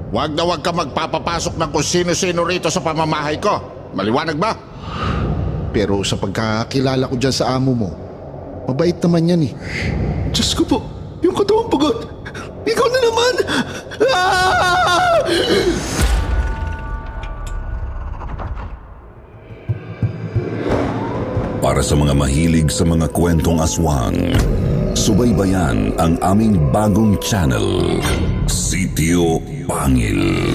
Huwag na huwag ka magpapapasok ng kung sino-sino rito sa pamamahay ko. Maliwanag ba? Pero sa pagkakilala ko dyan sa amo mo, mabait naman yan eh. Diyos ko po, yung katawang pagod. Ikaw na naman! Ah! Para sa mga mahilig sa mga kwentong aswang, subaybayan ang aming bagong channel, Sitio Pangil.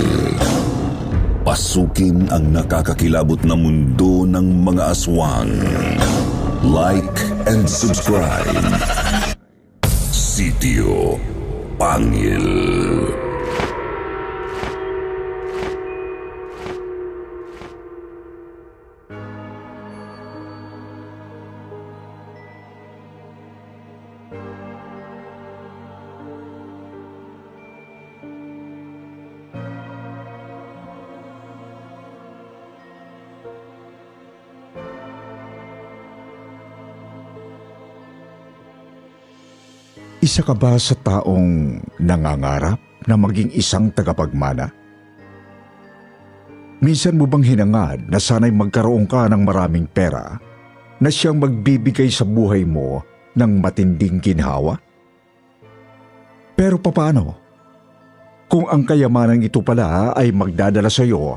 Pasukin ang nakakakilabot na mundo ng mga aswang. Like and subscribe. Sitio Pangil. Isa ka ba sa taong nangangarap na maging isang tagapagmana? Minsan mo bang hinangad na sana'y magkaroon ka ng maraming pera na siyang magbibigay sa buhay mo ng matinding ginhawa? Pero papaano kung ang kayamanang ito pala ay magdadala sa iyo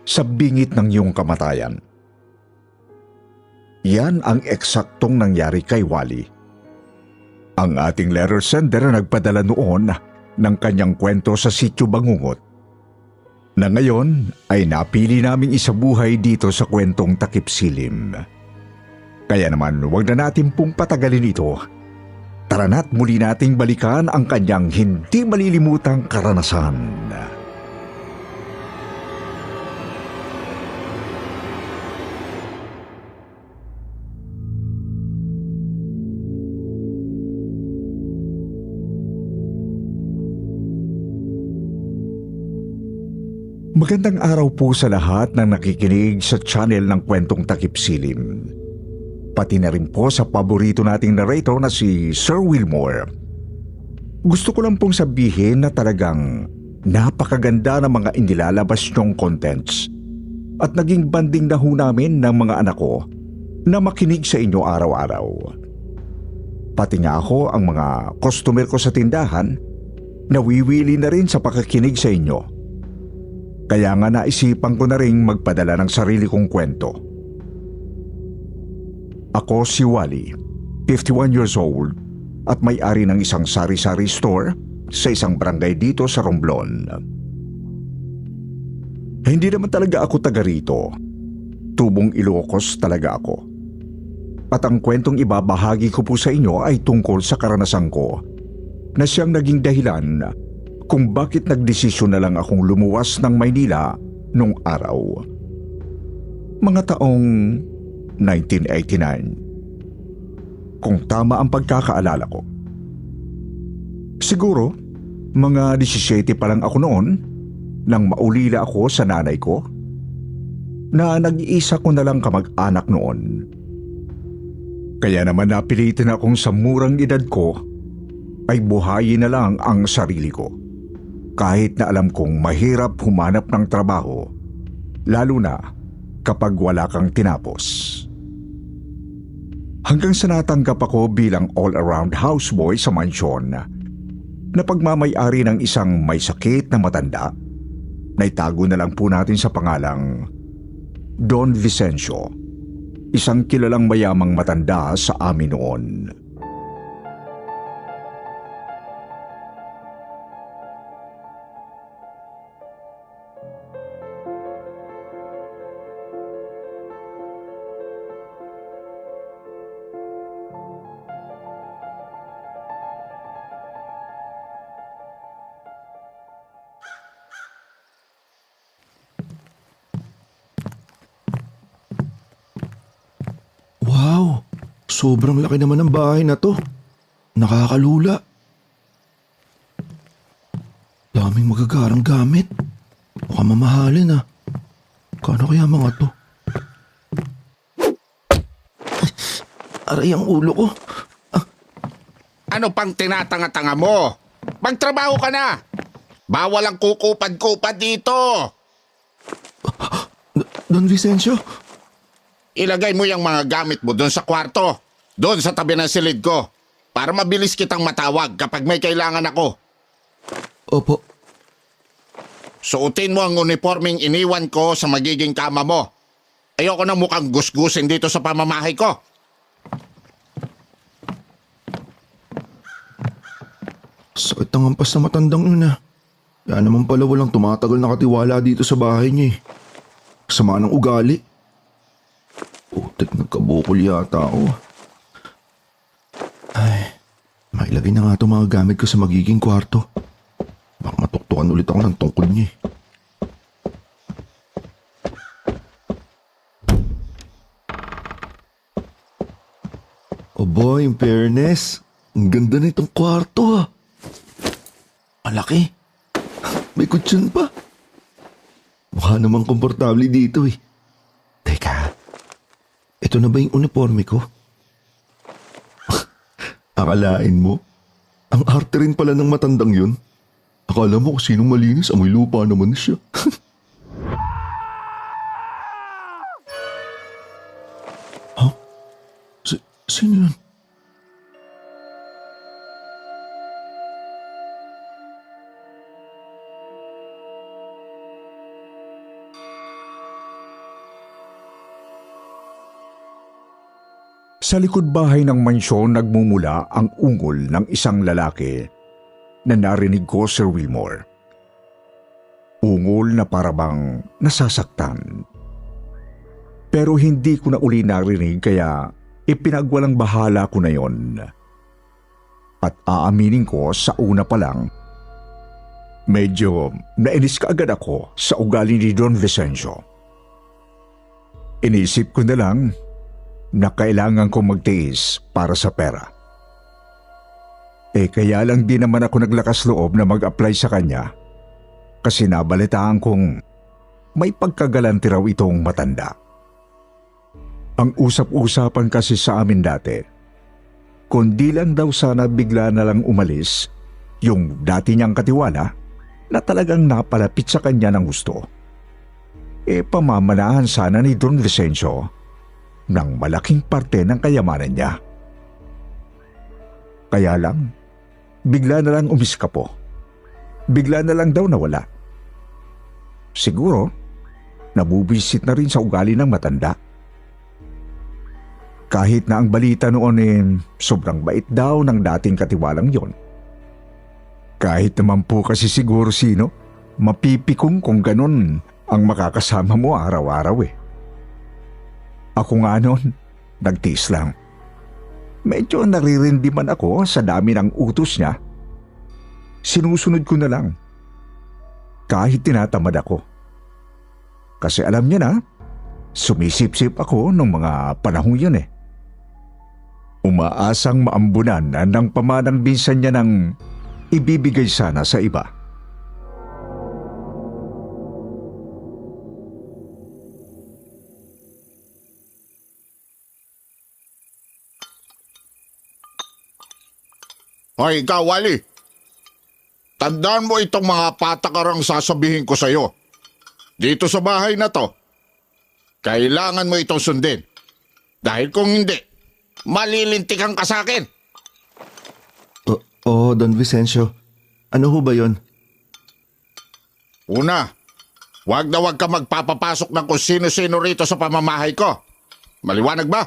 sa bingit ng iyong kamatayan? Yan ang eksaktong nangyari kay Wally. Ang ating letter sender na nagpadala noon ng kanyang kwento sa Sitio Bangungot, na ngayon ay napili naming isabuhay dito sa kwentong Takip Silim. Kaya naman huwag na natin pong patagalin ito. Tara na't muli nating balikan ang kanyang hindi malilimutang karanasan. Magandang araw po sa lahat ng nakikinig sa channel ng Kwentong Takip Silim. Pati na rin po sa paborito nating narrator na si Sir Wilmore. Gusto ko lang pong sabihin na talagang napakaganda ng mga inilalabas niyong contents at naging banding na ho namin ng mga anak ko na makinig sa inyo araw-araw. Pati nga ako ang mga customer ko sa tindahan nawiwili na rin sa pakikinig sa inyo. Kaya nga naisipan ko na ring magpadala ng sarili kong kwento. Ako si Wally, 51 years old at may-ari ng isang sari-sari store sa isang barangay dito sa Romblon. Hindi naman talaga ako taga rito. Tubong Ilocos talaga ako. At ang kwentong ibabahagi ko po sa inyo ay tungkol sa karanasan ko na siyang naging dahilan kung bakit nagdesisyon na lang akong lumuwas ng Maynila nung araw. Mga taong 1989. Kung tama ang pagkakaalala ko. Siguro, mga 17 pa lang ako noon nang maulila ako sa nanay ko na nag-iisa ko na lang kamag-anak noon. Kaya naman napilitin akong sa murang edad ko ay buhayin na lang ang sarili ko. Kahit na alam kong mahirap humanap ng trabaho, lalo na kapag wala kang tinapos. Hanggang sa natanggap ako bilang all-around houseboy sa mansyon na pagmamay-ari ng isang may sakit na matanda na itago na lang po natin sa pangalang Don Vicencio, isang kilalang mayamang matanda sa amin noon. Wow, sobrang laki naman ng bahay na to. Nakakalula. Daming magagarang gamit. Mukhang mamahalin ah. Kano kaya mga to? Aray ang ulo ko. Ano pang tinatanga-tanga mo? Magtrabaho ka na! Bawal ang kukupad-kupad dito. Don Vicencio? Ilagay mo yung mga gamit mo doon sa kwarto. Doon sa tabi ng silid ko. Para mabilis kitang matawag kapag may kailangan ako. Opo. Suotin mo ang uniforming iniwan ko sa magiging kama mo. Ayoko na mukhang gusgusin dito sa pamamahay ko. Sakit ang hampas na matandang yun ah. Kaya naman pala walang tumatagal na katiwala dito sa bahay niya eh. Kasama ng ugali. Putik, nagkabukol yata ako. Ay, mailagay na nga itong mga gamit ko sa magiging kwarto. Baka matuktukan ulit ako ng tungkol niya eh. Oh boy, in fairness, ang ganda na itong kwarto ah. Malaki. May kutsyon pa. Mukha namang komportable dito eh. Teka, ito na ba yung uniforme ko? Akalain mo, ang arte rin pala ng matandang yun. Akala mo kung sinong malinis, amoy lupa naman siya. Huh? Sino yun? Sa likod bahay ng mansyon nagmumula ang ungol ng isang lalaki na narinig ko, Sir Wilmore. Ungol na parabang nasasaktan. Pero hindi ko na uli narinig kaya ipinagwalang bahala ko na yon. At aaminin ko sa una pa lang, medyo nainis kaagad ako sa ugali ni Don Vicencio. Inisip ko na lang na kailangan kong magtiis para sa pera. Kaya lang din naman ako naglakas loob na mag-apply sa kanya kasi nabalitaan kong may pagkagalanti raw itong matanda. Ang usap-usapan kasi sa amin dati, kundi lang daw sana bigla na lang umalis yung dati niyang katiwala na talagang napalapit sa kanya ng gusto. Pamamanahan sana ni Don Vicencio ng malaking parte ng kayamanan niya. Kaya lang, bigla na lang umiskapo. Bigla na lang daw nawala. Siguro, nabubisit na rin sa ugali ng matanda. Kahit na ang balita noon sobrang bait daw ng dating katiwalang yon. Kahit naman po kasi siguro sino, mapipikong kung ganun ang makakasama mo araw-araw Ako nga noon, nagtiis lang. Medyo naririndi man ako sa dami ng utos niya. Sinusunod ko na lang. Kahit tinatamad ako. Kasi alam niya na, sumisip-sip ako nung mga panahong yun Umaasang maambunan ng pamanang binsan niya ng ibibigay sana sa iba. Hoy, ikaw, Wally. Tandaan mo itong mga patakarang sasabihin ko sa'yo. Dito sa bahay na to, kailangan mo itong sundin. Dahil kung hindi, malilintikan ka sa akin. Don Vicencio. Ano ho ba yon? Una, wag na wag ka magpapapasok ng kung sino-sino rito sa pamamahay ko. Maliwanag ba?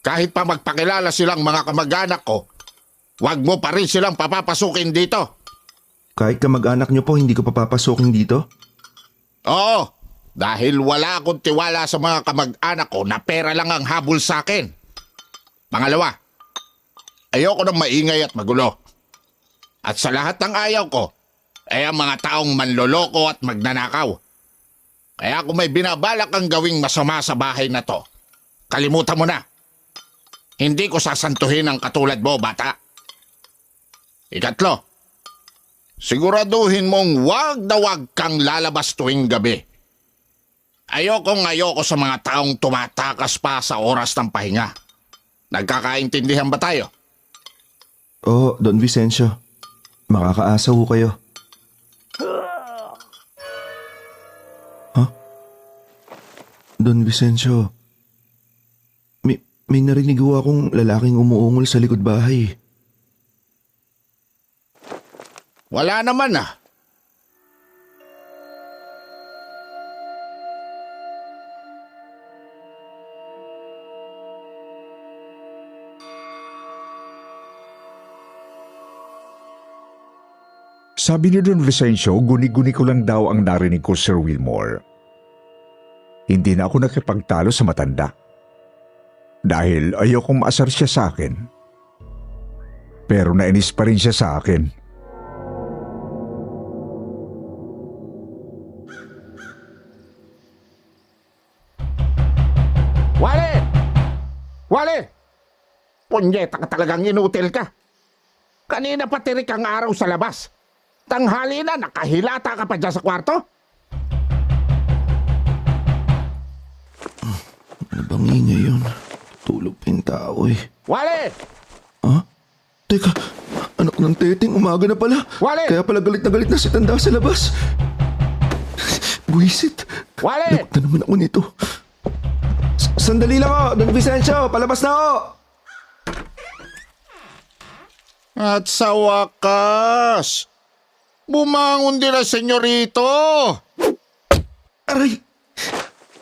Kahit pa magpakilala silang mga kamag-anak ko, wag mo pa rin silang papapasukin dito. Kahit kamag-anak niyo po, hindi ko papapasukin dito? Oo, dahil wala akong tiwala sa mga kamag-anak ko na pera lang ang habol sa akin. Pangalawa, ayoko ng maingay at magulo. At sa lahat ng ayaw ko, ay ang mga taong manloloko at magnanakaw. Kaya kung may binabalak kang gawing masama sa bahay na to, kalimutan mo na. Hindi ko sasantuhin ang katulad mo, bata. Ikatlo, siguraduhin mong wag na wag kang lalabas tuwing gabi. Ayoko sa mga taong tumatakas pa sa oras ng pahinga. Nagkakaintindihan ba tayo? Don Vicencio. Makakaasa ho kayo. Don Vicencio. May narinig ho akong lalaking umuungol sa likod bahay. Wala naman ah. Sabi ni Don Vicencio, guni-guni ko lang daw ang narinig ko, Sir Wilmore. Hindi na ako nakipagtalo sa matanda. Dahil ayokong maasar siya sa akin. Pero nainis pa rin siya sa akin. Wale! Wale! Punyeta ka talagang inutil ka. Kanina pa tirik ang araw sa labas. Tanghali na, nakahilata ka pa dyan sa kwarto? Ano bang ingay yun? Tulog pa yung tao eh. Wale! Ha? Teka, anak ng teteng, umaga na pala. Wale! Kaya pala galit na si Tanda sa labas. Buisit. Wale! Nakita naman ako nito. Sandali lang ho, Don Vicencio, palabas na ho. At sa wakas, bumangon din ang senyorito. Aray!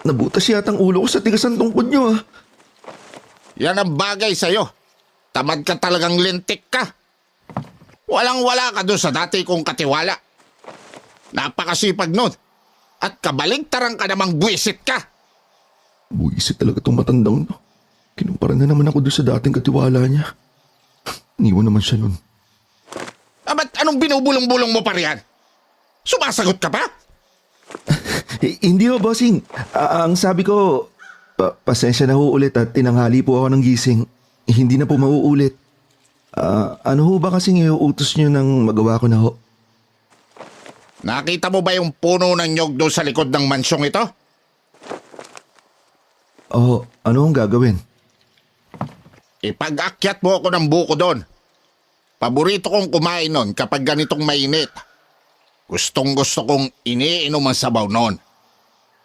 Nabutas yata ang ulo ko sa tigas ng tungkod niyo ah. Yan ang bagay sa'yo. Tamad ka talagang lintik ka. Walang-wala ka doon sa dati kong katiwala. Napakasipag nun. At kabaligtaran ka namang buwisit ka. Buisit talaga itong matandang to. Kinumpara na naman ako doon sa dating katiwala niya. Iniwan naman siya nun. Ba't anong binubulong-bulong mo pa riyan? Sumasagot ka pa? Hindi ho, bossing. Ang sabi ko, pasensya na ho ulit at tinanghali po ako ng gising. Hindi na po mauulit. Ano ho ba kasing iuutos niyo nang magawa ko na ho? Nakita mo ba yung puno ng nyog doon sa likod ng mansyong ito? Ano ang gagawin? Ipag-akyat mo ako ng buko doon. Paborito kong kumain nun kapag ganitong mainit. Gustong-gusto kong iniinom ang sabaw nun.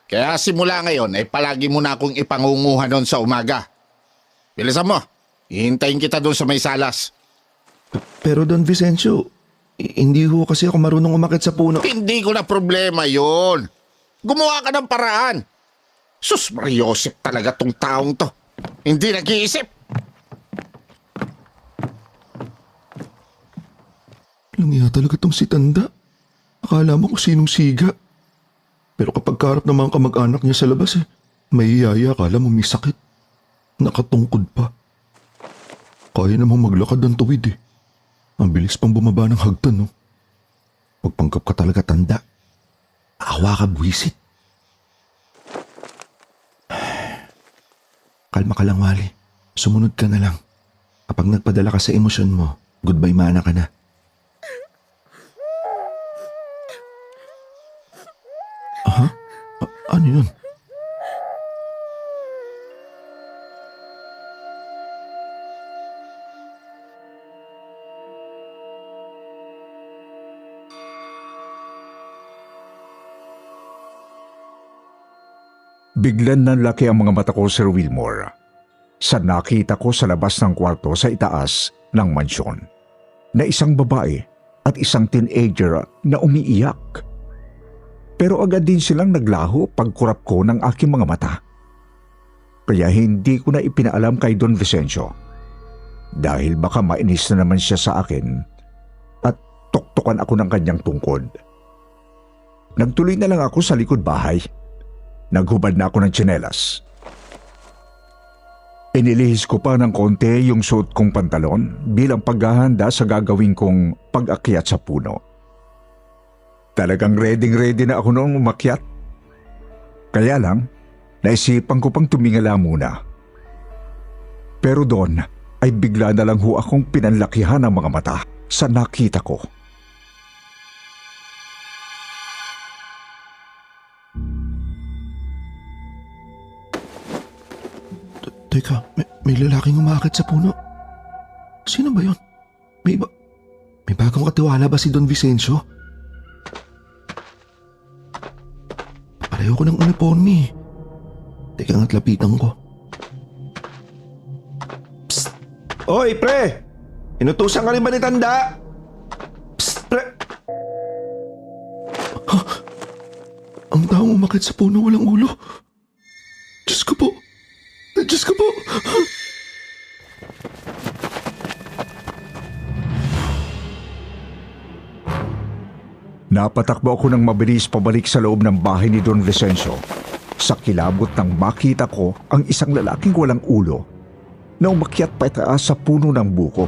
Kaya simula ngayon ay palagi mo na akong ipangunguhan nun sa umaga. Bilisan mo, hihintayin kita doon sa may salas. Pero Don Vicencio, hindi ho kasi ako marunong umakyat sa puno. Hindi ko na problema yon. Gumawa ka ng paraan. Sus, Mariosip talaga tong taong to. Hindi nag-iisip. Langya talaga tong si Tanda. Akala mo kung sinong siga. Pero kapag karap ng mga kamag-anak niya sa labas may iyaya, akala mo may sakit. Nakatungkod pa. Kaya namang maglakad ng tuwid eh. Ang bilis pang bumaba ng hagdan, no? Magpanggap ka talaga, Tanda. Awa ka, buwisit. Kalma ka lang, Wally. Sumunod ka na lang. Kapag nagpadala ka sa emosyon mo, goodbye mana ka na. Ha? Ano yun? Biglan nanlaki ang mga mata ko, Sir Wilmore, sa nakita ko sa labas ng kwarto sa itaas ng mansyon na isang babae at isang teenager na umiiyak. Pero agad din silang naglaho pagkurap ko ng aking mga mata. Kaya hindi ko na ipinaalam kay Don Vicencio dahil baka mainis na naman siya sa akin at tuktukan ako ng kanyang tungkod. Nagtuloy na lang ako sa likod bahay. Naghubad na ako ng tsinelas. Inilihis ko pa ng konti yung suot kong pantalon bilang paghahanda sa gagawin kong pag-akyat sa puno. Talagang ready na ako noong umakyat. Kaya lang, naisipan ko pang tumingala muna. Pero doon ay bigla na lang ho akong pinanlakihan ng mga mata sa nakita ko. Teka, may lalaking umakit sa puno. Sino ba yun? May bagong katiwala ba si Don Vicencio? Pareho ko ng uniforme. Teka nga't lapitan ko. Psst! Oy, pre! Inutusan ka rin ba ni Tanda? Psst, pre! Huh? Ang taong umakit sa puno walang ulo. Diyos ko po! Diyos ko po! Napatakbo ako ng mabilis pabalik sa loob ng bahay ni Don Vicencio. Sa kilabot nang makita ko ang isang lalaking walang ulo na umakyat pataas sa puno ng buko.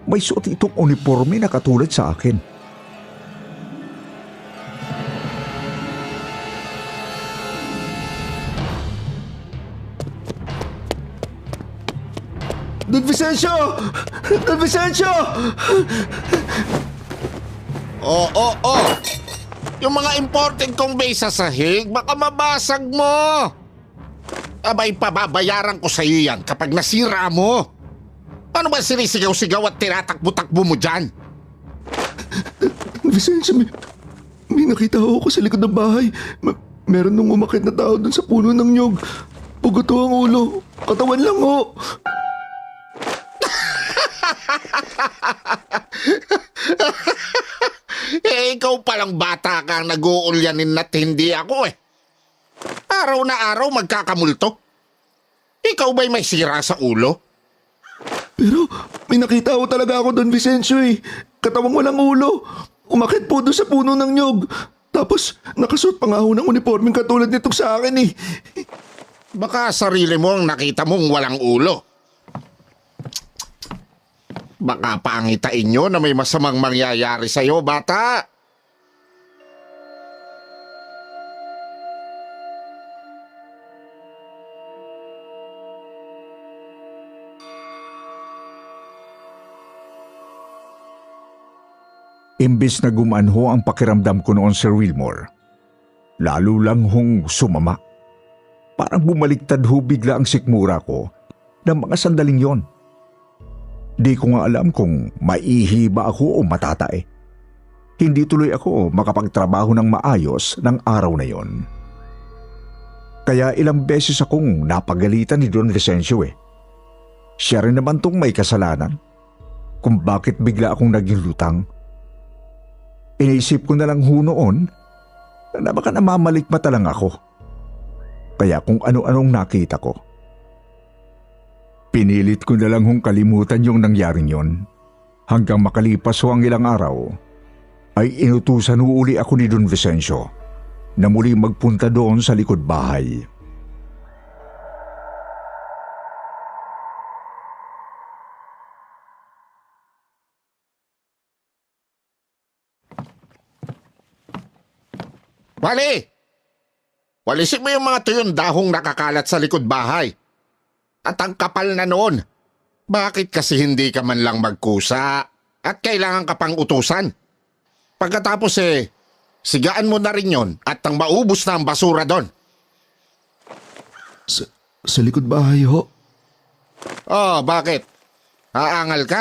May suot itong uniforme na katulad sa akin. Don Vicencio! Don Vicencio! Oo. Yung mga imported kong base sa sahig, baka mabasag mo. Abay, pababayaran ko sa iyo yan kapag nasira mo. Ano ba sinisigaw-sigaw at tinatakbo-takbo mo dyan? Don Vicencio, may nakita ako sa likod ng bahay. Meron nung umakit na tao dun sa puno ng nyog. Pugoto ang ulo. Katawan lang ho. Ikaw palang bata kang nag-uulyanin at hindi ako eh. Araw na araw magkakamulto. Ikaw ba'y may sira sa ulo? Pero may nakita ko talaga ako Don Vicencio eh. Katawang walang ulo. Umakit po doon sa puno ng nyog. Tapos nakasuot pa nga ako ng uniformeng katulad nitong sa akin eh. Baka sarili mo ang nakita mong walang ulo. Baka pangitain nyo na may masamang mangyayari sa'yo, bata. Imbis na gumanho ang pakiramdam ko noon, Sir Wilmore, lalo lang hong sumama. Parang bumaliktad ho bigla ang sikmura ko ng mga sandaling yon. Di ko nga alam kung maihiba ako o matatae. Hindi tuloy ako makapagtrabaho ng maayos ng araw na yon. Kaya ilang beses akong napagalitan ni Don Vicencio eh. Siya rin naman tong may kasalanan kung bakit bigla akong naging lutang. Iniisip ko na lang ho noon na baka namamalikmata lang ako. Kaya kung ano-anong nakita ko, pinilit ko na lang hong kalimutan yung nangyaring yon. Hanggang makalipas ho ang ilang araw, ay inutusan ho uli ako ni Don Vicencio na muli magpunta doon sa likod bahay. Wali! Walisin mo yung mga tuyong dahong nakakalat sa likod bahay. At ang kapal na noon. Bakit kasi hindi ka man lang magkusa at kailangan ka pang utusan? Pagkatapos sigaan mo na rin yon at ang maubos na ang basura doon. Sa likod bahay ho? Oh, bakit? Aangal ka?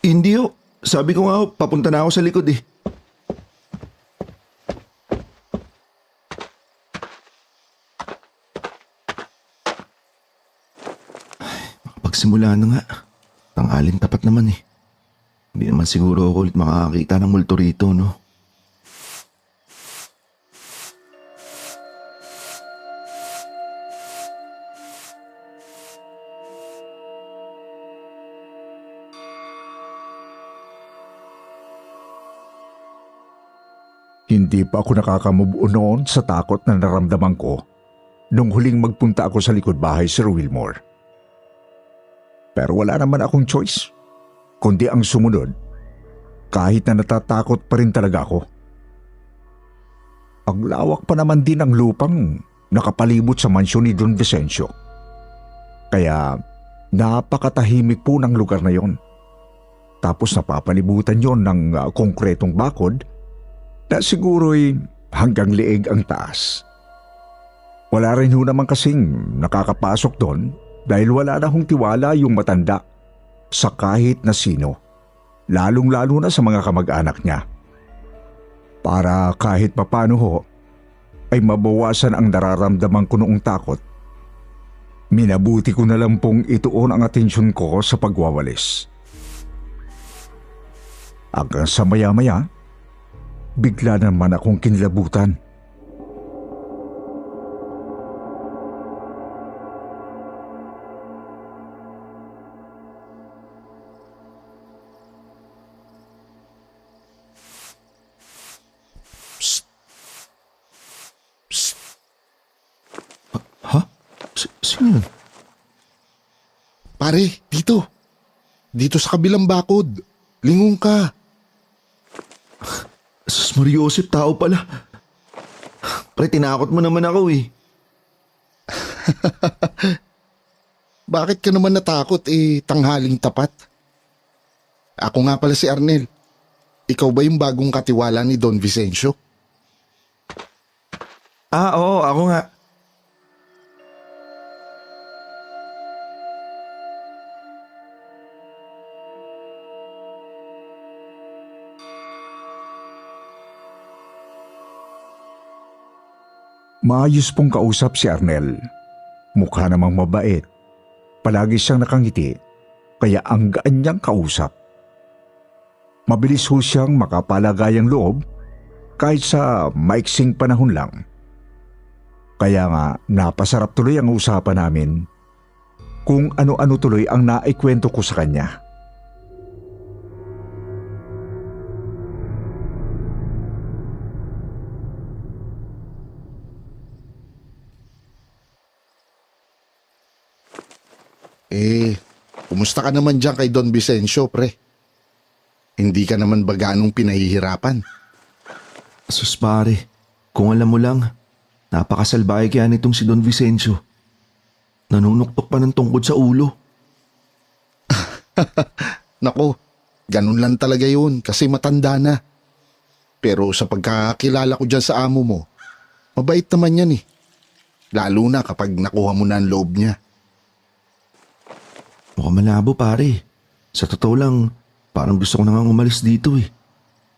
Hindi ho. Sabi ko nga ho, papunta na ako sa likod eh. Simula na nga. Tanghaling tapat naman eh. Hindi naman siguro ako ulit makakakita ng multo rito, no? Hindi pa ako nakakamove noon sa takot na naramdaman ko nung huling magpunta ako sa likod bahay, Sir Wilmore. Pero wala naman akong choice, kundi ang sumunod, kahit na natatakot pa rin talaga ako. Ang lawak pa naman din ng lupang nakapalibot sa mansyon ni Don Vicencio. Kaya napakatahimik po ng lugar na yon. Tapos napapalibutan yon ng konkretong bakod na siguro'y hanggang leeg ang taas. Wala rin ho naman kasing nakakapasok doon dahil wala na hong tiwala yung matanda sa kahit na sino, lalong-lalo na sa mga kamag-anak niya. Para kahit papano ho, ay mabawasan ang nararamdaman ko noong takot, minabuti ko na lang pong ituon ang atensyon ko sa pagwawalis. Hanggang sa maya-maya, bigla naman akong kinlabutan. Ha? Sino yun? Pare, dito. Dito sa kabilang bakod. Lingon ka. Sus Mariosep, tao pala. Pre, tinakot mo naman ako eh. Bakit ka naman natakot tanghaling tapat? Ako nga pala si Arnel. Ikaw ba yung bagong katiwala ni Don Vicencio? Oo, ako nga. Maayos pong kausap si Arnel. Mukha namang mabait. Palagi siyang nakangiti, kaya ang gaan niyang kausap. Mabilis ho siyang makapalagayang loob kahit sa maiksing panahon lang. Kaya nga napasarap tuloy ang usapan namin kung ano-ano tuloy ang naikwento ko sa kanya. Kumusta ka naman dyan kay Don Vicencio, pre? Hindi ka naman ba ganong pinahihirapan? Sus pare, kung alam mo lang, napakasalbahe kaya nitong si Don Vicencio. Nanunuktok pa ng tungkod sa ulo. Nako, ganun lang talaga yun kasi matanda na. Pero sa pagkakilala ko dyan sa amo mo, mabait naman yan eh. Lalo na kapag nakuha mo na ang loob niya. Mukhang malabo pare. Sa totoo lang, parang gusto ko na nga umalis dito eh.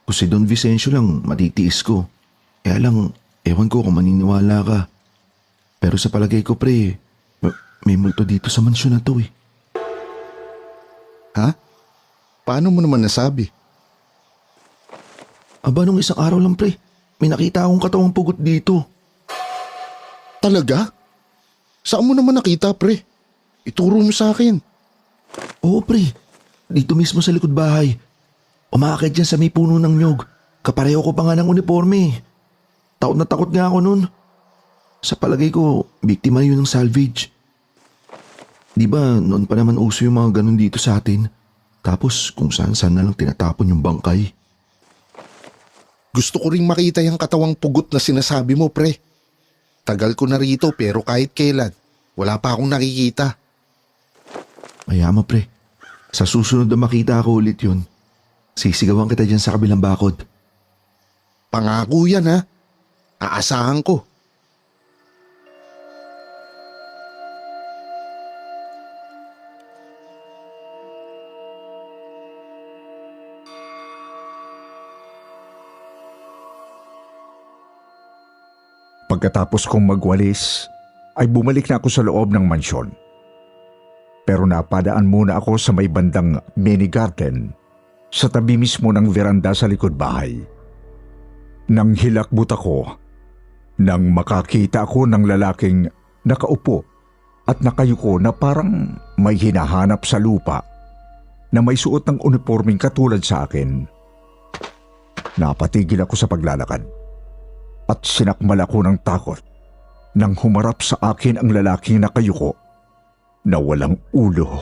Kung si Don Vicencio lang, matitiis ko. Kaya lang, ewan ko kung maniniwala ka. Pero sa palagay ko pre, may multo dito sa mansyon na to eh. Ha? Paano mo naman nasabi? Aba nung isang araw lang pre, may nakita akong katawang pugot dito. Talaga? Saan mo naman nakita, pre? Ituro mo sa akin. Oo pre, dito mismo sa likod bahay. Umaakit dyan sa may puno ng nyog. Kapareho ko pa nga ng uniforme. Takot na takot nga ako nun. Sa palagay ko, biktima yun ng salvage. Di ba noon pa naman uso yung mga ganun dito sa atin? Tapos kung saan-saan na lang tinatapon yung bangkay. Gusto ko ring makita yung katawang pugot na sinasabi mo, pre. Tagal ko na rito pero kahit kailan, wala pa akong nakikita. Kaya mo pre, sa susunod na makita ako ulit yun, sisigawan kita dyan sa kabilang bakod. Pangako yan ha. Aasahan ko. Pagkatapos kong magwalis, ay bumalik na ako sa loob ng mansyon. Pero napadaan muna ako sa may bandang mini garden sa tabi mismo ng veranda sa likod bahay. Nang hilakbot ako, nang makakita ako ng lalaking nakaupo at nakayuko na parang may hinahanap sa lupa na may suot ng uniformeng katulad sa akin. Napatigil ako sa paglalakad at sinakmal ako ng takot nang humarap sa akin ang lalaking nakayuko na walang ulo.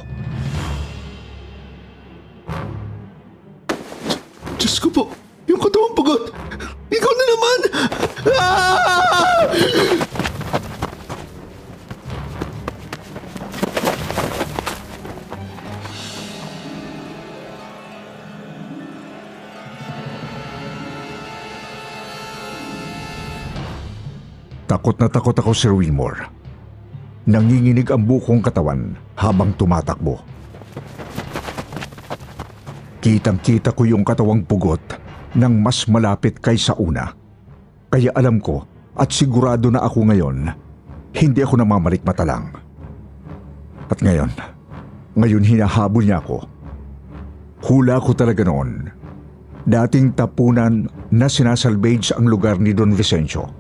Diyos ko po, yung katawang pugot! Ikaw na naman! Ah! Takot na takot ako, Sir Wilmore. Nanginginig ang bukong katawan habang tumatakbo. Kitang-kita ko yung katawang pugot nang mas malapit kaysa una. Kaya alam ko At sigurado na ako ngayon, hindi ako namamalikmata lang. At ngayon hinahabol niya ako. Hula ko talaga noon. Dating tapunan na sinasalvage ang lugar ni Don Vicencio.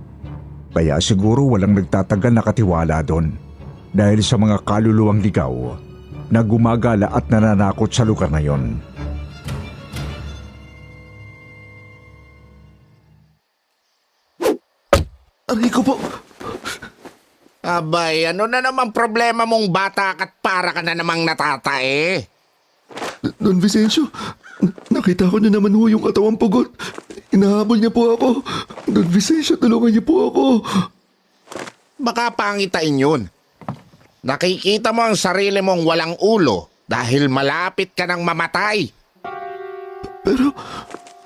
Kaya siguro walang nagtatagal na katiwala doon dahil sa mga kaluluwang ligaw na gumagala at nananakot sa lugar na yon. Aray ko po! Abay, ano na naman problema mong bata at para ka na namang natatae? Don Vicencio, nakita ko na naman ho yung katawang pugot. Inahabol niya po ako. Don Vicencio, tulungan niyo po ako. Baka pangitain yun. Nakikita mo ang sarili mong walang ulo dahil malapit ka ng mamatay.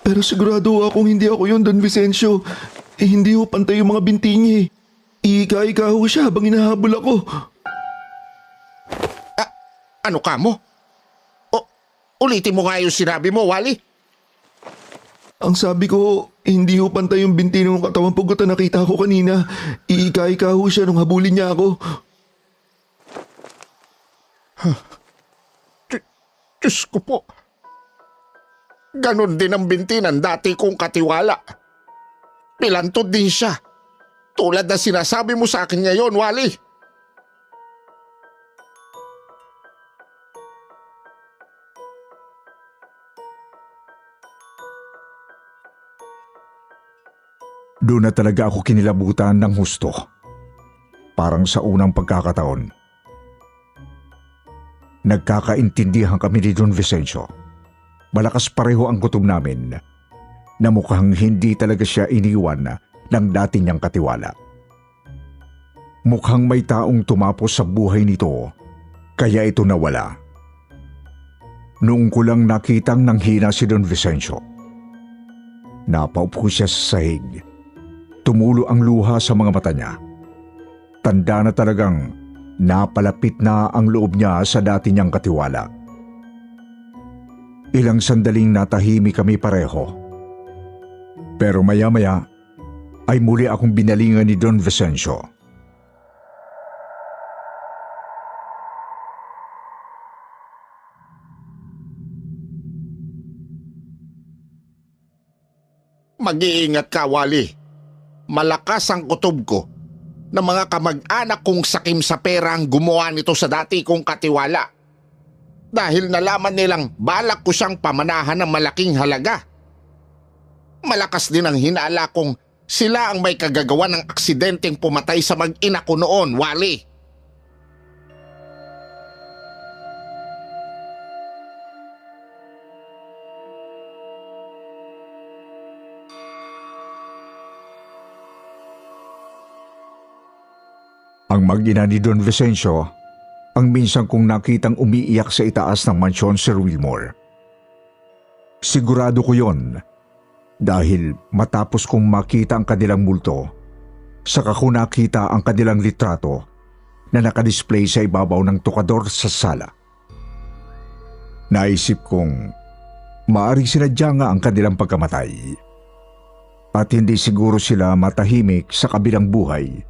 Pero sigurado akong hindi ako yun, Don Vicencio. Hindi ho pantay yung mga binti niya eh. Ika-ika ho siya habang inahabol ako. Ano ka mo? Ulitin mo nga yung sinabi mo, Wally. Ang sabi ko, hindi ho pantay yung binti ng katawang pugot na nakita ko kanina. Ika-ika ho siya nung habulin niya ako. Diyos ko po. Ganon din ang binti ng dati kong katiwala. Pilantod din siya. Tulad na sinasabi mo sa akin ngayon, Wally. Doon na talaga ako kinilabutan ng husto. Parang sa unang pagkakataon. Nagkakaintindihan kami ni Don Vicencio. Malakas pareho ang gutom namin na mukhang hindi talaga siya iniwan ng dati niyang katiwala. Mukhang may taong tumapos sa buhay nito kaya ito nawala. Noong ko lang nakitang nanghina si Don Vicencio. Napaupo siya sa sahig. Tumulo ang luha sa mga mata niya. Tanda na talagang napalapit na ang loob niya sa dati niyang katiwala. Ilang sandaling natahimik kami pareho. Pero maya-maya ay muli akong binalingan ni Don Vicencio. Mag-iingat ka, Wally. Malakas ang kutob ko na mga kamag-anak kong sakim sa pera ang gumawa nito sa dati kong katiwala. Dahil nalaman nilang balak ko siyang pamanahan ng malaking halaga. Malakas din ang hinala kong sila ang may kagagawa ng aksidenteng pumatay sa mag-ina ko noon, Wally. Ang mag-ina ni Don Vicencio ang minsan kong nakitang umiiyak sa itaas ng mansyon Sir Wilmore. Sigurado ko yon dahil matapos kong makita ang kanilang multo, saka ko nakita ang kanilang litrato na nakadisplay sa ibabaw ng tukador sa sala. Naisip kong maaring sinadya nga ang kanilang pagkamatay at hindi siguro sila matahimik sa kabilang buhay.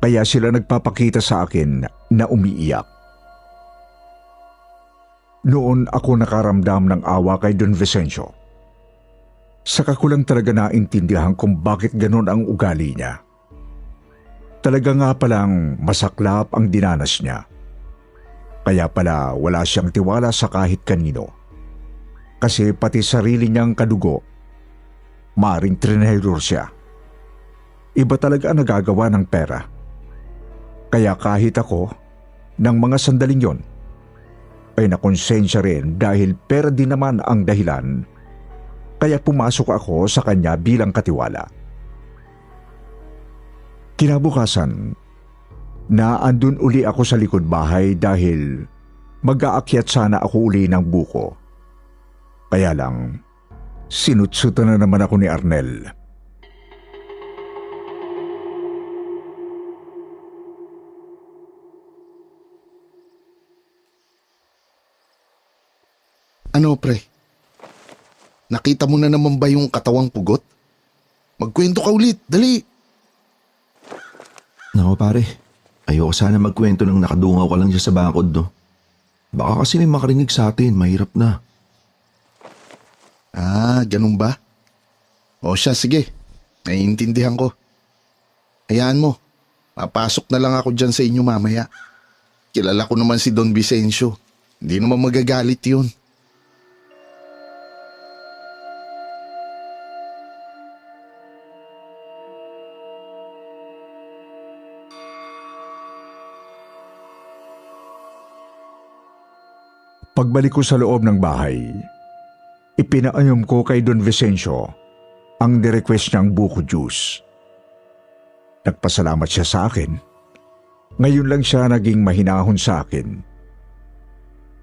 Kaya sila nagpapakita sa akin na umiiyak. Noon ako nakaramdam ng awa kay Don Vicencio. Saka ko lang talaga naintindihan kung bakit ganon ang ugali niya. Talaga nga palang masaklap ang dinanas niya. Kaya pala wala siyang tiwala sa kahit kanino. Kasi pati sarili niyang kadugo, maring trinahedor siya. Iba talaga ang nagagawa ng pera. Kaya kahit ako, ng mga sandaling yon, ay nakonsensya rin dahil pera din naman ang dahilan, kaya pumasok ako sa kanya bilang katiwala. Kinabukasan, naandun uli ako sa likod bahay dahil mag-aakyat sana ako uli ng buko. Kaya lang, sinutsutan na naman ako ni Arnel. Ano, pre? Nakita mo na naman ba yung katawang pugot? Magkwento ka ulit, dali. Nako pare, ayoko sana magkwento ng nakadungaw ka lang dyan sa bakod, no? Baka kasi may makarinig sa atin, mahirap na. Ganun ba? O siya, sige. Naiintindihan ko. Hayaan mo. Papasok na lang ako dyan sa inyo mamaya. Kilala ko naman si Don Vicencio. Hindi naman magagalit yun. Pagbalik ko sa loob ng bahay, ipinaayom ko kay Don Vicencio ang nirequest niyang buko juice. Nagpasalamat siya sa akin. Ngayon lang siya naging mahinahon sa akin.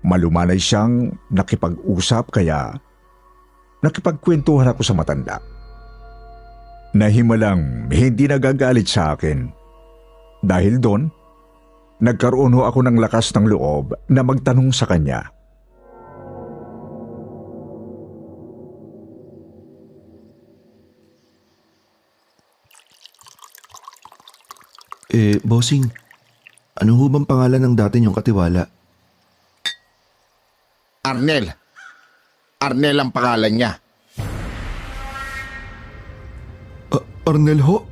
Malumanay siyang nakipag-usap kaya nakipagkwentuhan ako sa matanda. Nahimalang hindi nagagalit sa akin. Dahil doon, nagkaroon ho ako ng lakas ng loob na magtanong sa kanya. Bossing, ano ho bang pangalan ng dati niyong katiwala? Arnel. Arnel ang pangalan niya. Arnel ho?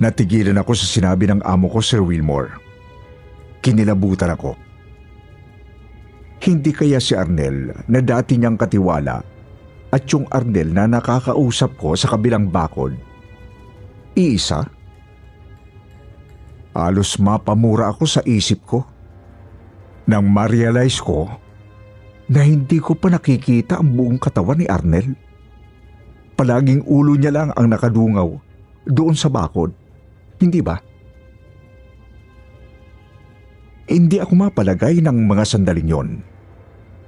Natigilan ako sa sinabi ng amo ko, Sir Wilmore. Kinilabutan ako. Hindi kaya si Arnel na dati niyang katiwala at yung Arnel na nakakausap ko sa kabilang bakod, iisa? Halos mapamura ako sa isip ko nang ma-realize ko na hindi ko pa nakikita ang buong katawan ni Arnel. Palaging ulo niya lang ang nakadungaw doon sa bakod. Hindi ba? Hindi ako mapalagay ng mga sandaling yon.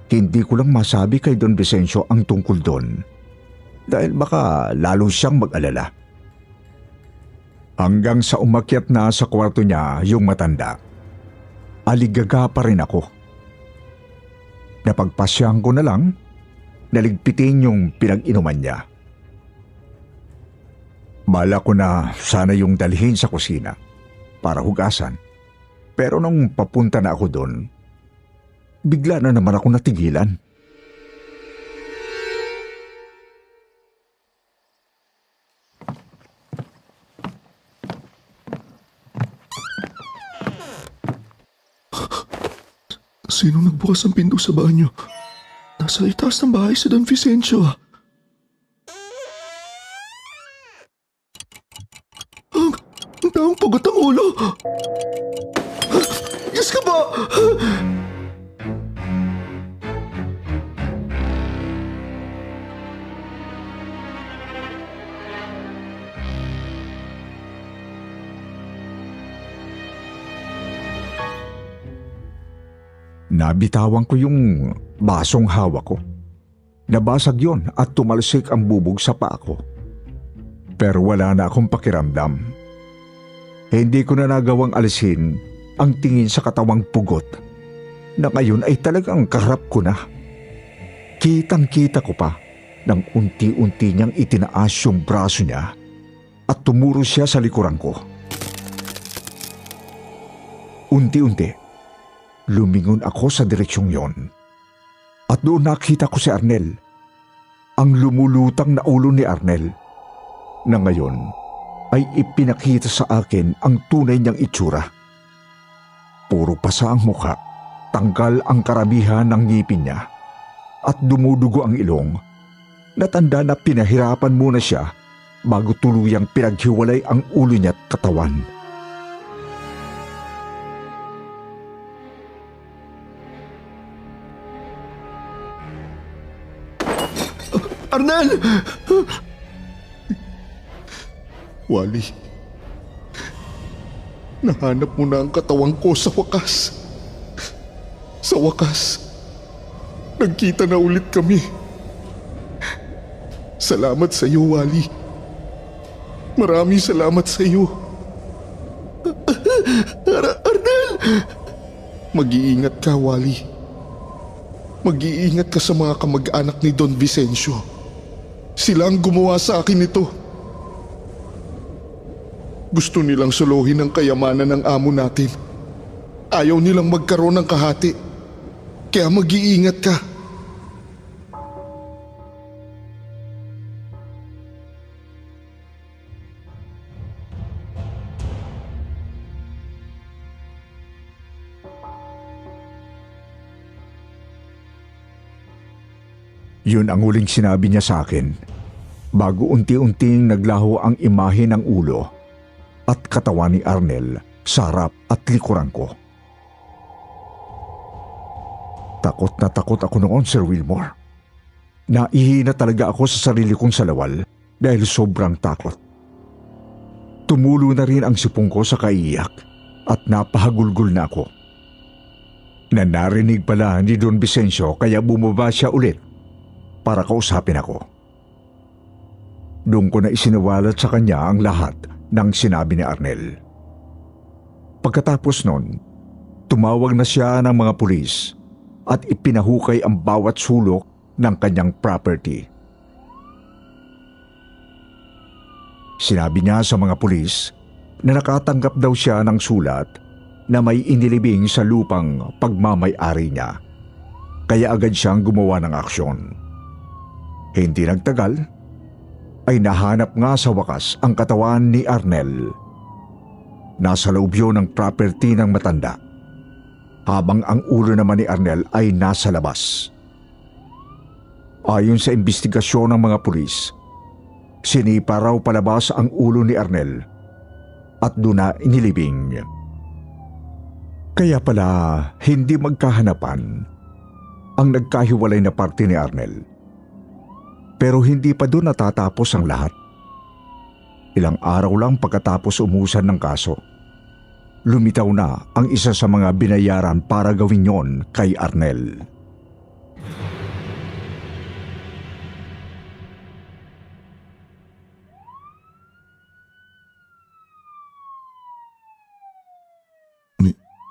Hindi ko lang masabi kay Don Vicencio ang tungkol doon dahil baka lalo siyang mag-alala. Hanggang sa umakyat na sa kwarto niya yung matanda, aligaga pa rin ako. Napagpasyahan ko na lang naligpitin yung pinag-inuman niya. Bala ko na sana yung dalhin sa kusina para hugasan. Pero nung papunta na ako doon, bigla na naman ako natigilan. Sino nagbukas ng pinto sa banyo? Nasa itaas ng bahay si Don Vicencio. Ang taong pugot ang ulo. Diyos ka ba? Nabitawan ko yung basong hawak ko. Nabasag yon at tumalsik ang bubog sa paa ko. Pero wala na akong pakiramdam. Hindi ko na nagawang alisin ang tingin sa katawang pugot na ngayon ay talagang kaharap ko na. Kitang-kita ko pa nang unti-unti niyang itinaas yung braso niya at tumuro siya sa likuran ko. Unti-unti, lumingon ako sa direksyong yon. At doon nakita ko si Arnel, ang lumulutang na ulo ni Arnel, na ngayon ay ipinakita sa akin ang tunay niyang itsura. Puro pasa ang mukha, tanggal ang karamihan ng ngipin niya, at dumudugo ang ilong. Natanda na pinahirapan muna siya bago tuluyang pinaghiwalay ang ulo niya at katawan. Arnel! Wally, nahanap mo na ang katawan ko sa wakas. Sa wakas, nagkita na ulit kami. Salamat sa iyo, Wally. Maraming salamat sa iyo. Arnel! Mag-iingat ka, Wally. Mag-iingat ka sa mga kamag-anak ni Don Vicencio. Sila ang gumawa sa akin ito. Gusto nilang suluhin ang kayamanan ng amo natin. Ayaw nilang magkaroon ng kahati. Kaya mag-iingat ka. Yun ang huling sinabi niya sa akin bago unti-unting naglaho ang imahe ng ulo at katawan ni Arnel sa harap at likuran ko. Takot na takot ako noon, Sir Wilmore. Naihina talaga ako sa sarili kong salawal dahil sobrang takot. Tumulo na rin ang sipong ko sa kaiyak at napahagulgol na ako. Narinig pala ni Don Vicencio kaya bumaba siya ulit para kausapin ako. Doon ko na isinawalat sa kanya ang lahat ng sinabi ni Arnel. Pagkatapos nun, tumawag na siya ng mga pulis at ipinahukay ang bawat sulok ng kanyang property. Sinabi niya sa mga pulis na nakatanggap daw siya ng sulat na may inilibing sa lupang pagmamay-ari niya, kaya agad siyang gumawa ng aksyon. Hindi nagtagal, ay nahanap nga sa wakas ang katawan ni Arnel. Nasa loob yun ng property ng matanda, habang ang ulo naman ni Arnel ay nasa labas. Ayon sa investigasyon ng mga pulis, sinipa raw palabas ang ulo ni Arnel at doon na inilibing. Kaya pala hindi magkahanapan ang nagkahiwalay na parte ni Arnel. Pero hindi pa doon natatapos ang lahat. Ilang araw lang pagkatapos umusan ng kaso, lumitaw na ang isa sa mga binayaran para gawin yon kay Arnel.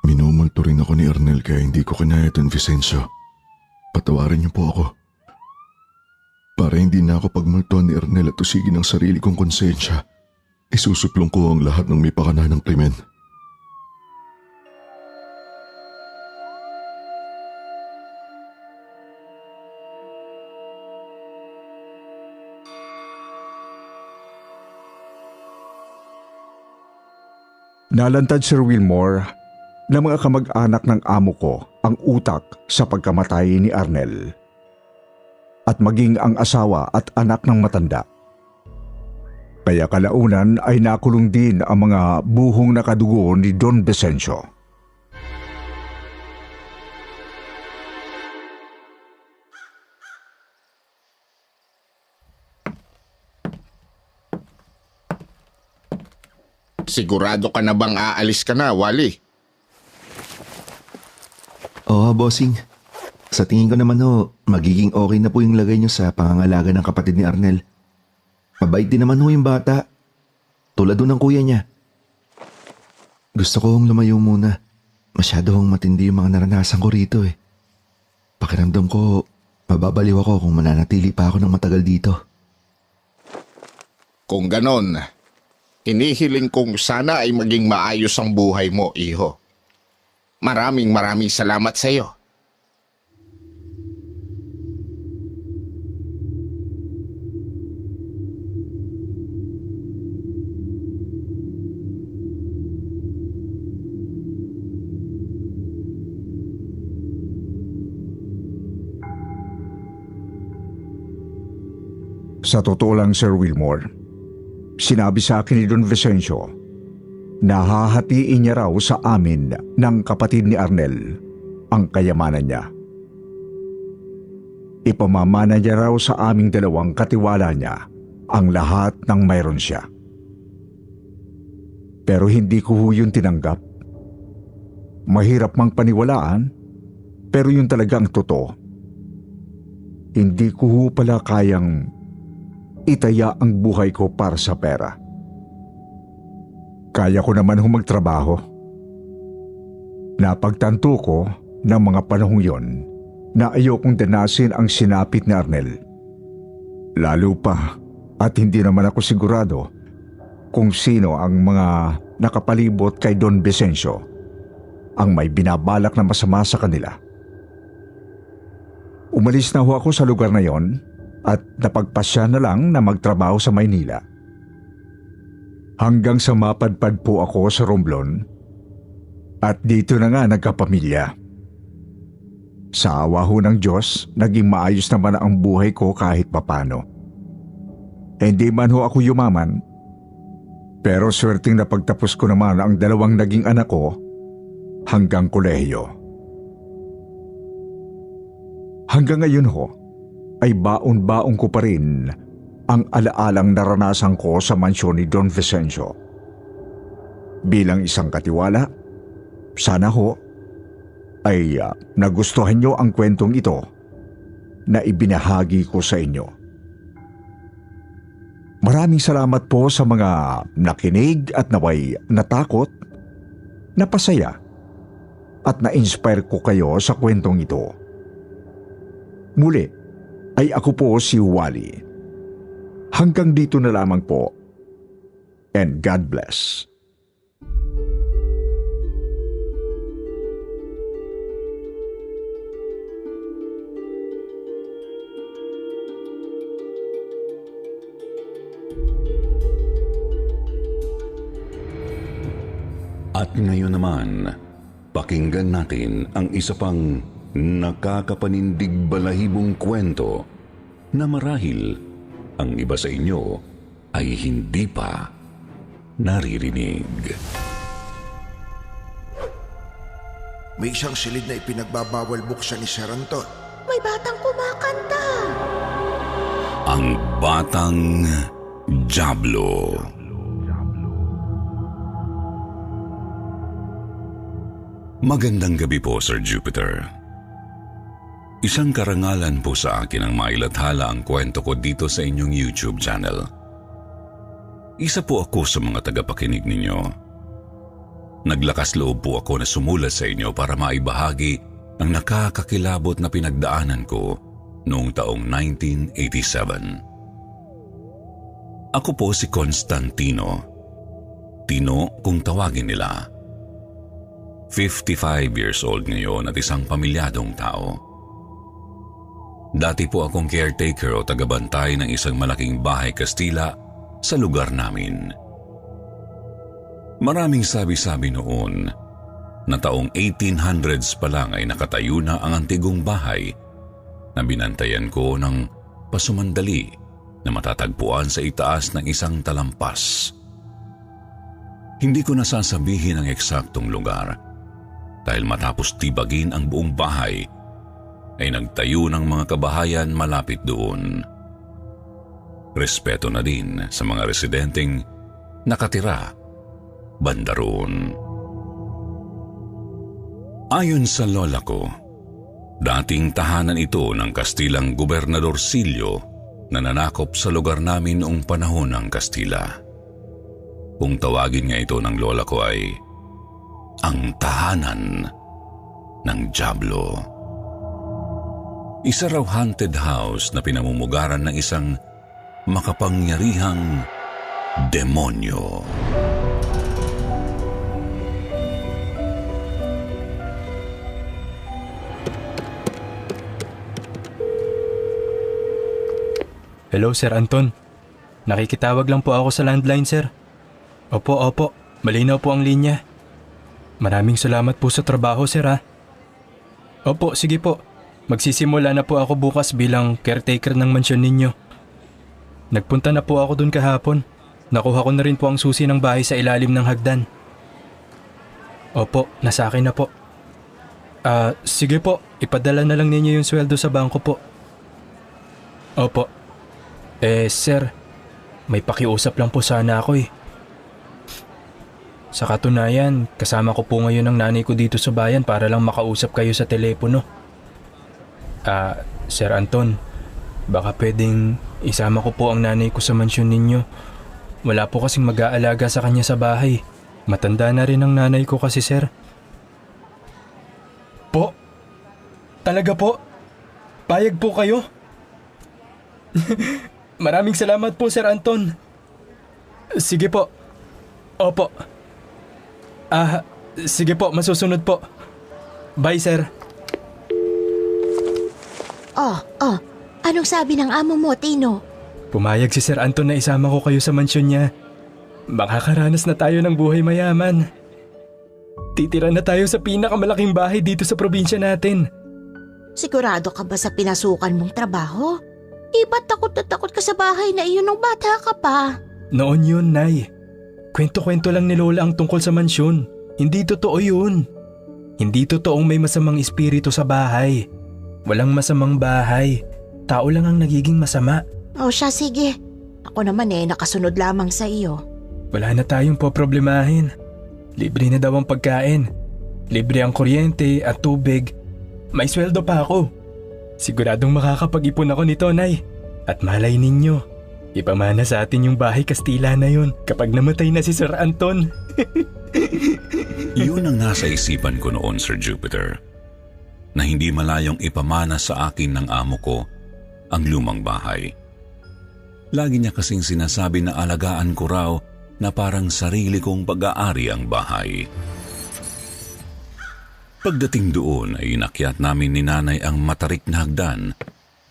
Minumulto rin ako ni Arnel kaya hindi ko kinaya Don Vicencio. Patawarin niyo po ako. Para hindi na ako pagmultuan ni Arnel at usigin ang sarili kong konsensya, isusuplong ko ang lahat ng may pakana ng krimen. Nalantad Sir Wilmore na mga kamag-anak ng amo ko ang utak sa pagkamatay ni Arnel at maging ang asawa at anak ng matanda. Kaya kalaunan ay nakulong din ang mga buhong nakadugo ni Don Vicencio. Sigurado ka na bang aalis ka na, Wally? Oo, bossing. Sa tingin ko naman magiging okay na po yung lagay niyo sa pangangalaga ng kapatid ni Arnel. Mabait din naman yung bata. Tulad ng kuya niya. Gusto kong lumayo muna. Masyadong matindi yung mga naranasan ko rito eh. Pakiramdam ko, mababaliw ako kung mananatili pa ako ng matagal dito. Kung ganon, hinihiling kong sana ay maging maayos ang buhay mo, iho. Maraming salamat sa iyo. Sa totoo lang, Sir Wilmore, sinabi sa akin ni Don Vicencio na hahatiin niya raw sa amin ng kapatid ni Arnel ang kayamanan niya. Ipamamana niya raw sa aming dalawang katiwala niya ang lahat ng mayroon siya. Pero hindi ko yun tinanggap. Mahirap mang paniwalaan, pero yun talaga ang totoo. Hindi ko pala kayang itaya ang buhay ko para sa pera. Kaya ko naman magtrabaho. Napagtanto ko ng mga panahong yon na ayokong danasin ang sinapit ni Arnel. Lalo pa at hindi naman ako sigurado kung sino ang mga nakapalibot kay Don Vicencio ang may binabalak na masama sa kanila. Umalis na ho ako sa lugar na yon at napagpasya na lang na magtrabaho sa Maynila. Hanggang sa mapadpad po ako sa Romblon at dito na nga nagkapamilya. Sa awa ho ng Diyos, naging maayos naman ang buhay ko kahit papano. Hindi man ho ako yumaman, pero swerteng napagtapos ko naman ang 2 naging anak ko hanggang kolehiyo. Hanggang ngayon ho, ay baon-baon ko pa rin ang alaalang naranasan ko sa mansyon ni Don Vicencio. Bilang isang katiwala, sana ho ay nagustuhan nyo ang kwentong ito na ibinahagi ko sa inyo. Maraming salamat po sa mga nakinig at naway natakot, napasaya at na-inspire ko kayo sa kwentong ito. Muli ay ako po si Wally. Hanggang dito na lamang po. And God bless. At ngayon naman, pakinggan natin ang isa pang nakakapanindig balahibong kwento na marahil ang iba sa inyo ay hindi pa naririnig. May isang silid na ipinagbabawal buksan ni Sir Anton. May batang kumakanta. Ang Batang Diablo. Magandang gabi po, Sir Jupiter. Isang karangalan po sa akin ang mailathala ang kwento ko dito sa inyong YouTube channel. Isa po ako sa mga tagapakinig ninyo. Naglakas loob po ako na sumulat sa inyo para maibahagi ang nakakakilabot na pinagdaanan ko noong taong 1987. Ako po si Constantino. Tino kung tawagin nila. 55 years old ngayon at isang pamilyadong tao. Dati po akong caretaker o tagabantay ng isang malaking bahay Kastila sa lugar namin. Maraming sabi-sabi noon na taong 1800s pa lang ay nakatayo na ang antigong bahay na binantayan ko ng pasumandali na matatagpuan sa itaas ng isang talampas. Hindi ko nasasabihin ang eksaktong lugar dahil matapos tibagin ang buong bahay ay nagtayo ng mga kabahayan malapit doon. Respeto na din sa mga residenteng nakatira banda roon. Ayon sa lola ko, dating tahanan ito ng Kastilang Gobernador Silio na nanakop sa lugar namin noong panahon ng Kastila. Kung tawagin nga ito ng lola ko ay ang tahanan ng Diablo. Isa raw haunted house na pinamumugaran ng isang makapangyarihang demonyo. Hello, Sir Anton. Nakikitawag lang po ako sa landline, sir. Opo. Malinaw po ang linya. Maraming salamat po sa trabaho, sir, ha? Opo, sige po. Magsisimula na po ako bukas bilang caretaker ng mansyon ninyo. Nagpunta na po ako dun kahapon. Nakuha ko na rin po ang susi ng bahay sa ilalim ng hagdan. Opo, nasa akin na po. Sige po, ipadala na lang ninyo yung sweldo sa bangko po. Opo. Sir, may pakiusap lang po sana ako eh. Sa katunayan, kasama ko po ngayon ang nanay ko dito sa bayan para lang makausap kayo sa telepono. Sir Anton, baka pwedeng isama ko po ang nanay ko sa mansyon ninyo. Wala po kasing mag-aalaga sa kanya sa bahay. Matanda na rin ang nanay ko kasi, sir. Talaga po? Payag po kayo? Maraming salamat po, Sir Anton. Sige po. Opo. Sige po, masusunod po. Bye, sir. Anong sabi ng amo mo, Tino? Pumayag si Sir Anton na isama ko kayo sa mansyon niya. Makakaranas na tayo ng buhay mayaman. Titira na tayo sa pinakamalaking bahay dito sa probinsya natin. Sigurado ka ba sa pinasukan mong trabaho? Ba't takot na takot ka sa bahay na iyon nung bata ka pa? Noon yun, Nay. Kwento-kwento lang ni Lola ang tungkol sa mansyon. Hindi totoo yun. Hindi totoong may masamang espiritu sa bahay. Walang masamang bahay. Tao lang ang nagiging masama. O siya, sige. Ako naman nakasunod lamang sa iyo. Wala na tayong poproblemahin. Libre na daw ang pagkain. Libre ang kuryente at tubig. May sweldo pa ako. Siguradong makakapag-ipon ako nito, Nay. At malay ninyo, ipamana sa atin yung bahay Kastila na yun kapag namatay na si Sir Anton. Yun ang nasa isipan ko noon, Sir Jupiter. Na hindi malayong ipamana sa akin ng amo ko ang lumang bahay. Lagi niya kasing sinasabi na alagaan ko raw na parang sarili kong pag-aari ang bahay. Pagdating doon ay inakyat namin ni Nanay ang matarik na hagdan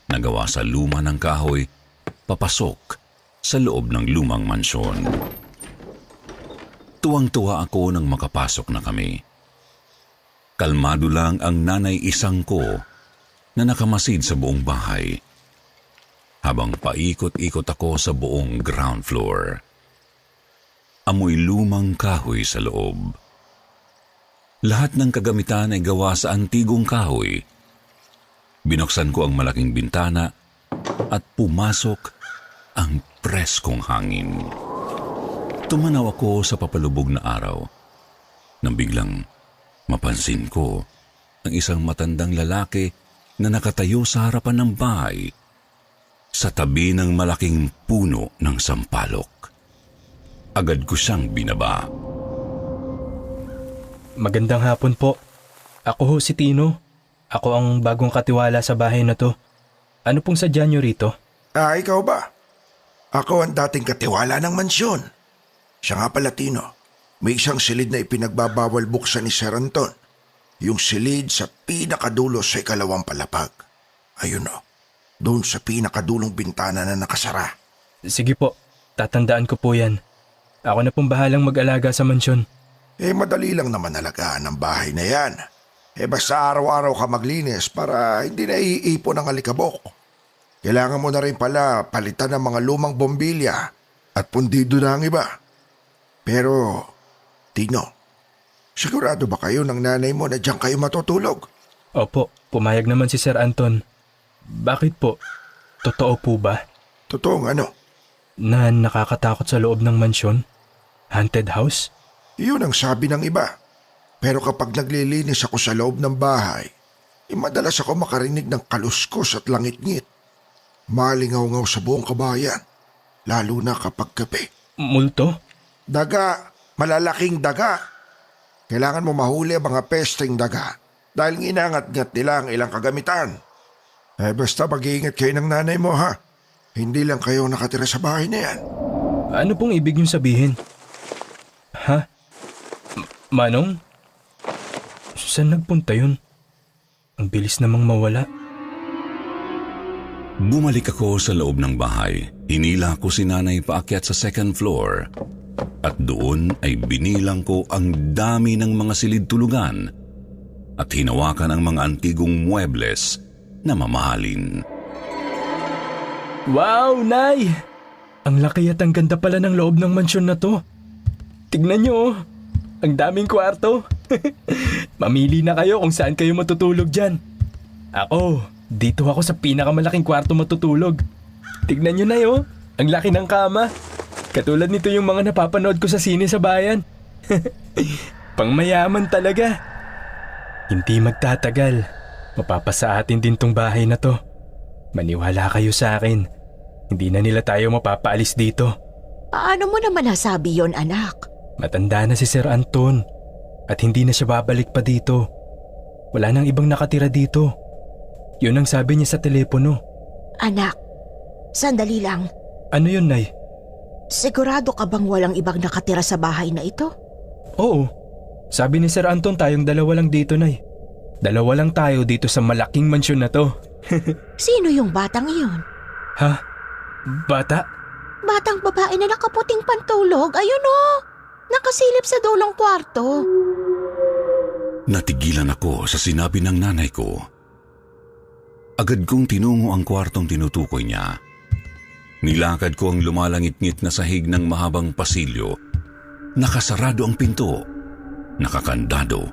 na gawa sa luma ng kahoy papasok sa loob ng lumang mansyon. Tuwang-tuwa ako nang makapasok na kami. Kalmado lang ang nanay isang ko na nakamasid sa buong bahay habang paikot-ikot ako sa buong ground floor. Amoy lumang kahoy sa loob. Lahat ng kagamitan ay gawa sa antigong kahoy. Binuksan ko ang malaking bintana at pumasok ang preskong hangin. Tumanaw ako sa papalubog na araw nang biglang mapansin ko ang isang matandang lalaki na nakatayo sa harapan ng bahay sa tabi ng malaking puno ng sampalok. Agad ko siyang binaba. Magandang hapon po. Ako ho si Tino. Ako ang bagong katiwala sa bahay na to. Ano pong sadya niyo rito? Ikaw ba? Ako ang dating katiwala ng mansyon. Siya nga pala, Tino. May isang silid na ipinagbabawal buksan ni Sir Anton. Yung silid sa pinakadulo sa ikalawang palapag. Ayun o. Doon sa pinakadulong bintana na nakasara. Sige po. Tatandaan ko po yan. Ako na pong bahalang mag-alaga sa mansyon. Madali lang naman alagaan ang bahay na yan. Basta araw-araw ka maglinis para hindi na iipon ang alikabok. Kailangan mo na rin pala palitan ng mga lumang bombilya at pundido na ang iba. Pero, Tino, sigurado ba kayo ng nanay mo na diyan kayo matutulog? Opo, pumayag naman si Sir Anton. Bakit po? Totoo po ba? Totoong ano? Na nakakatakot sa loob ng mansyon? Haunted house? Yun ang sabi ng iba. Pero kapag naglilinis ako sa loob ng bahay, madalas ako makarinig ng kaluskos at langit-ngit. Malingaw-ngaw sa buong kabayan, lalo na kapag gabi. Multo? Daga, malalaking daga. Kailangan mo mahuli ang mga pesteng daga dahil inangat-ngat nila ang ilang kagamitan. Basta mag-iingat kayo ng nanay mo, ha? Hindi lang kayo nakatira sa bahay na yan. Ano pong ibig niyong sabihin? Ha? Manong? Saan nagpunta yun? Ang bilis namang mawala. Bumalik ako sa loob ng bahay. Hinila ko si Nanay paakyat sa second floor. At doon ay binilang ko ang dami ng mga silid tulugan at hinawakan ang mga antigong muebles na mamahalin. Wow, Nay! Ang laki at ang ganda pala ng loob ng mansyon na to. Tignan niyo, oh. Ang daming kwarto. Mamili na kayo kung saan kayo matutulog dyan. Ako, dito ako sa pinakamalaking kwarto matutulog. Tignan niyo na yun, ang laki ng kama. Katulad nito yung mga napapanood ko sa sine sa bayan. Pangmayaman talaga. Hindi magtatagal. Mapapasa atin din tong bahay na to. Maniwala kayo sa akin. Hindi na nila tayo mapapaalis dito. Paano mo naman nasabi yon, anak? Matanda na si Sir Anton at hindi na siya babalik pa dito. Wala nang ibang nakatira dito. Yun ang sabi niya sa telepono. Anak, sandali lang. Ano yun, Nay? Sigurado ka bang walang ibang nakatira sa bahay na ito? Oo. Sabi ni Sir Anton tayong dalawa lang dito, Nay. Dalawa lang tayo dito sa malaking mansyon na to. Sino yung batang iyon? Ha? Bata? Batang babae na nakaputing pantulog. Ayun o! Nakasilip sa dulong kwarto. Natigilan ako sa sinabi ng nanay ko. Agad kong tinungo ang kwartong tinutukoy niya. Nilakad ko ang lumalangit-ngit na sahig ng mahabang pasilyo. Nakasarado ang pinto. Nakakandado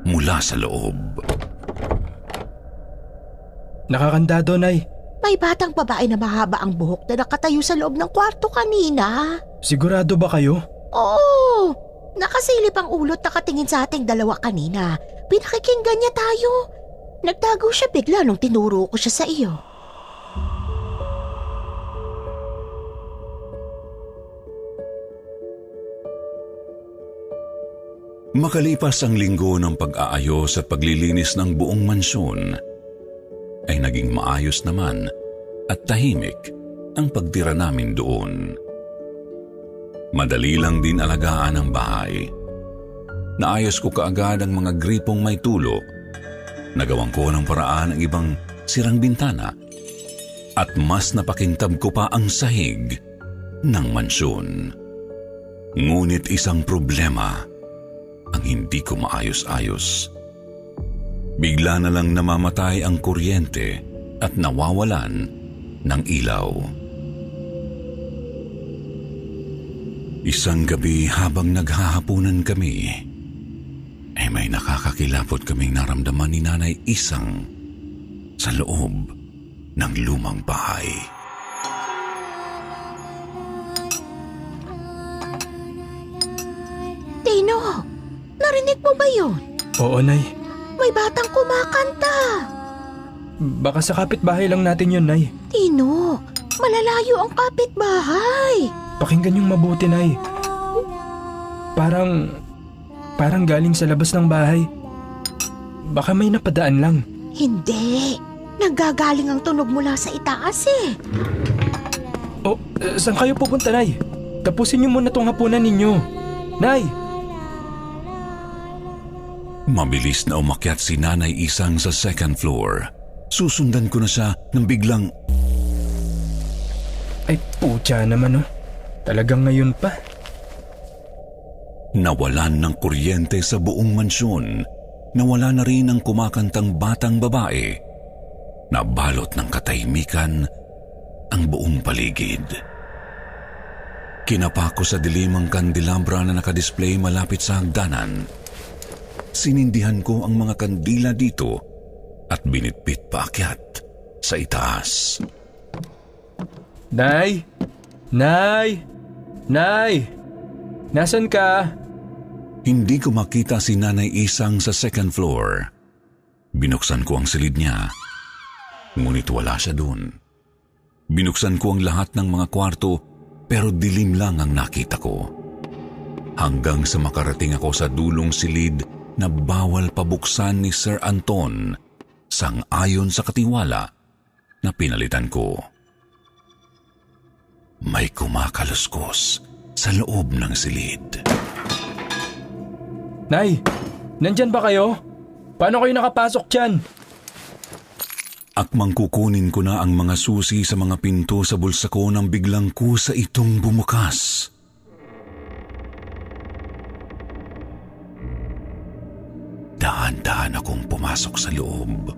mula sa loob. Nakakandado, Nay. May batang babae na mahaba ang buhok na nakatayo sa loob ng kwarto kanina. Sigurado ba kayo? Oo! Nakasilip ang ulot nakatingin sa ating dalawa kanina. Pinakikinggan niya tayo. Nagtago siya bigla nung tinuro ko siya sa iyo. Makalipas ang linggo ng pag-aayos at paglilinis ng buong mansyon, ay naging maayos naman at tahimik ang pagtira namin doon. Madali lang din alagaan ang bahay. Naayos ko kaagad ang mga gripong may tulo. Nagawan ko ng paraan ang ibang sirang bintana at mas napakintab ko pa ang sahig ng mansyon. Ngunit isang problema ang hindi ko maayos-ayos. Bigla na lang namamatay ang kuryente at nawawalan ng ilaw. Isang gabi habang naghahapunan kami, ay may nakakakilapot kaming naramdaman ni Nanay Isang sa loob ng lumang bahay. Tino, narinig mo ba yun? Oo, Nay. May batang kumakanta. Baka sa kapitbahay lang natin yun, Nay. Tino, malalayo ang kapitbahay. Pakinggan yung mabuti, Nay. Parang galing sa labas ng bahay. Baka may napadaan lang. Hindi. Nanggagaling ang tunog mula sa itaas eh. Oh, saan kayo pupunta, Nay? Tapusin niyo muna tong hapunan ninyo. Nay! Mabilis na umakyat si Nanay Isang sa second floor. Susundan ko na siya nang biglang... Ay, putya naman, oh. Talagang ngayon pa. Nawalan ng kuryente sa buong mansyon. Nawala na rin ang kumakantang batang babae. Nabalot ng katahimikan ang buong paligid. Kinapa ko sa dilim ang kandelabra na nakadisplay malapit sa hagdanan. Sinindihan ko ang mga kandila dito at binitbit paakyat sa itaas. Nay! Nay! Nay! Nasaan ka? Hindi ko makita si Nanay Isang sa second floor. Binuksan ko ang silid niya, ngunit wala siya doon. Binuksan ko ang lahat ng mga kwarto pero dilim lang ang nakita ko. Hanggang sa makarating ako sa dulong silid na bawal pabuksan ni Sir Anton, sang-ayon sa katiwala na pinalitan ko. May kumakaluskos sa loob ng silid. Nay! Nandyan ba kayo? Paano kayo nakapasok dyan? Akmang kukunin ko na ang mga susi sa mga pinto sa bulsa ko nang biglang kusa itong bumukas. Dahan-dahan akong pumasok sa loob.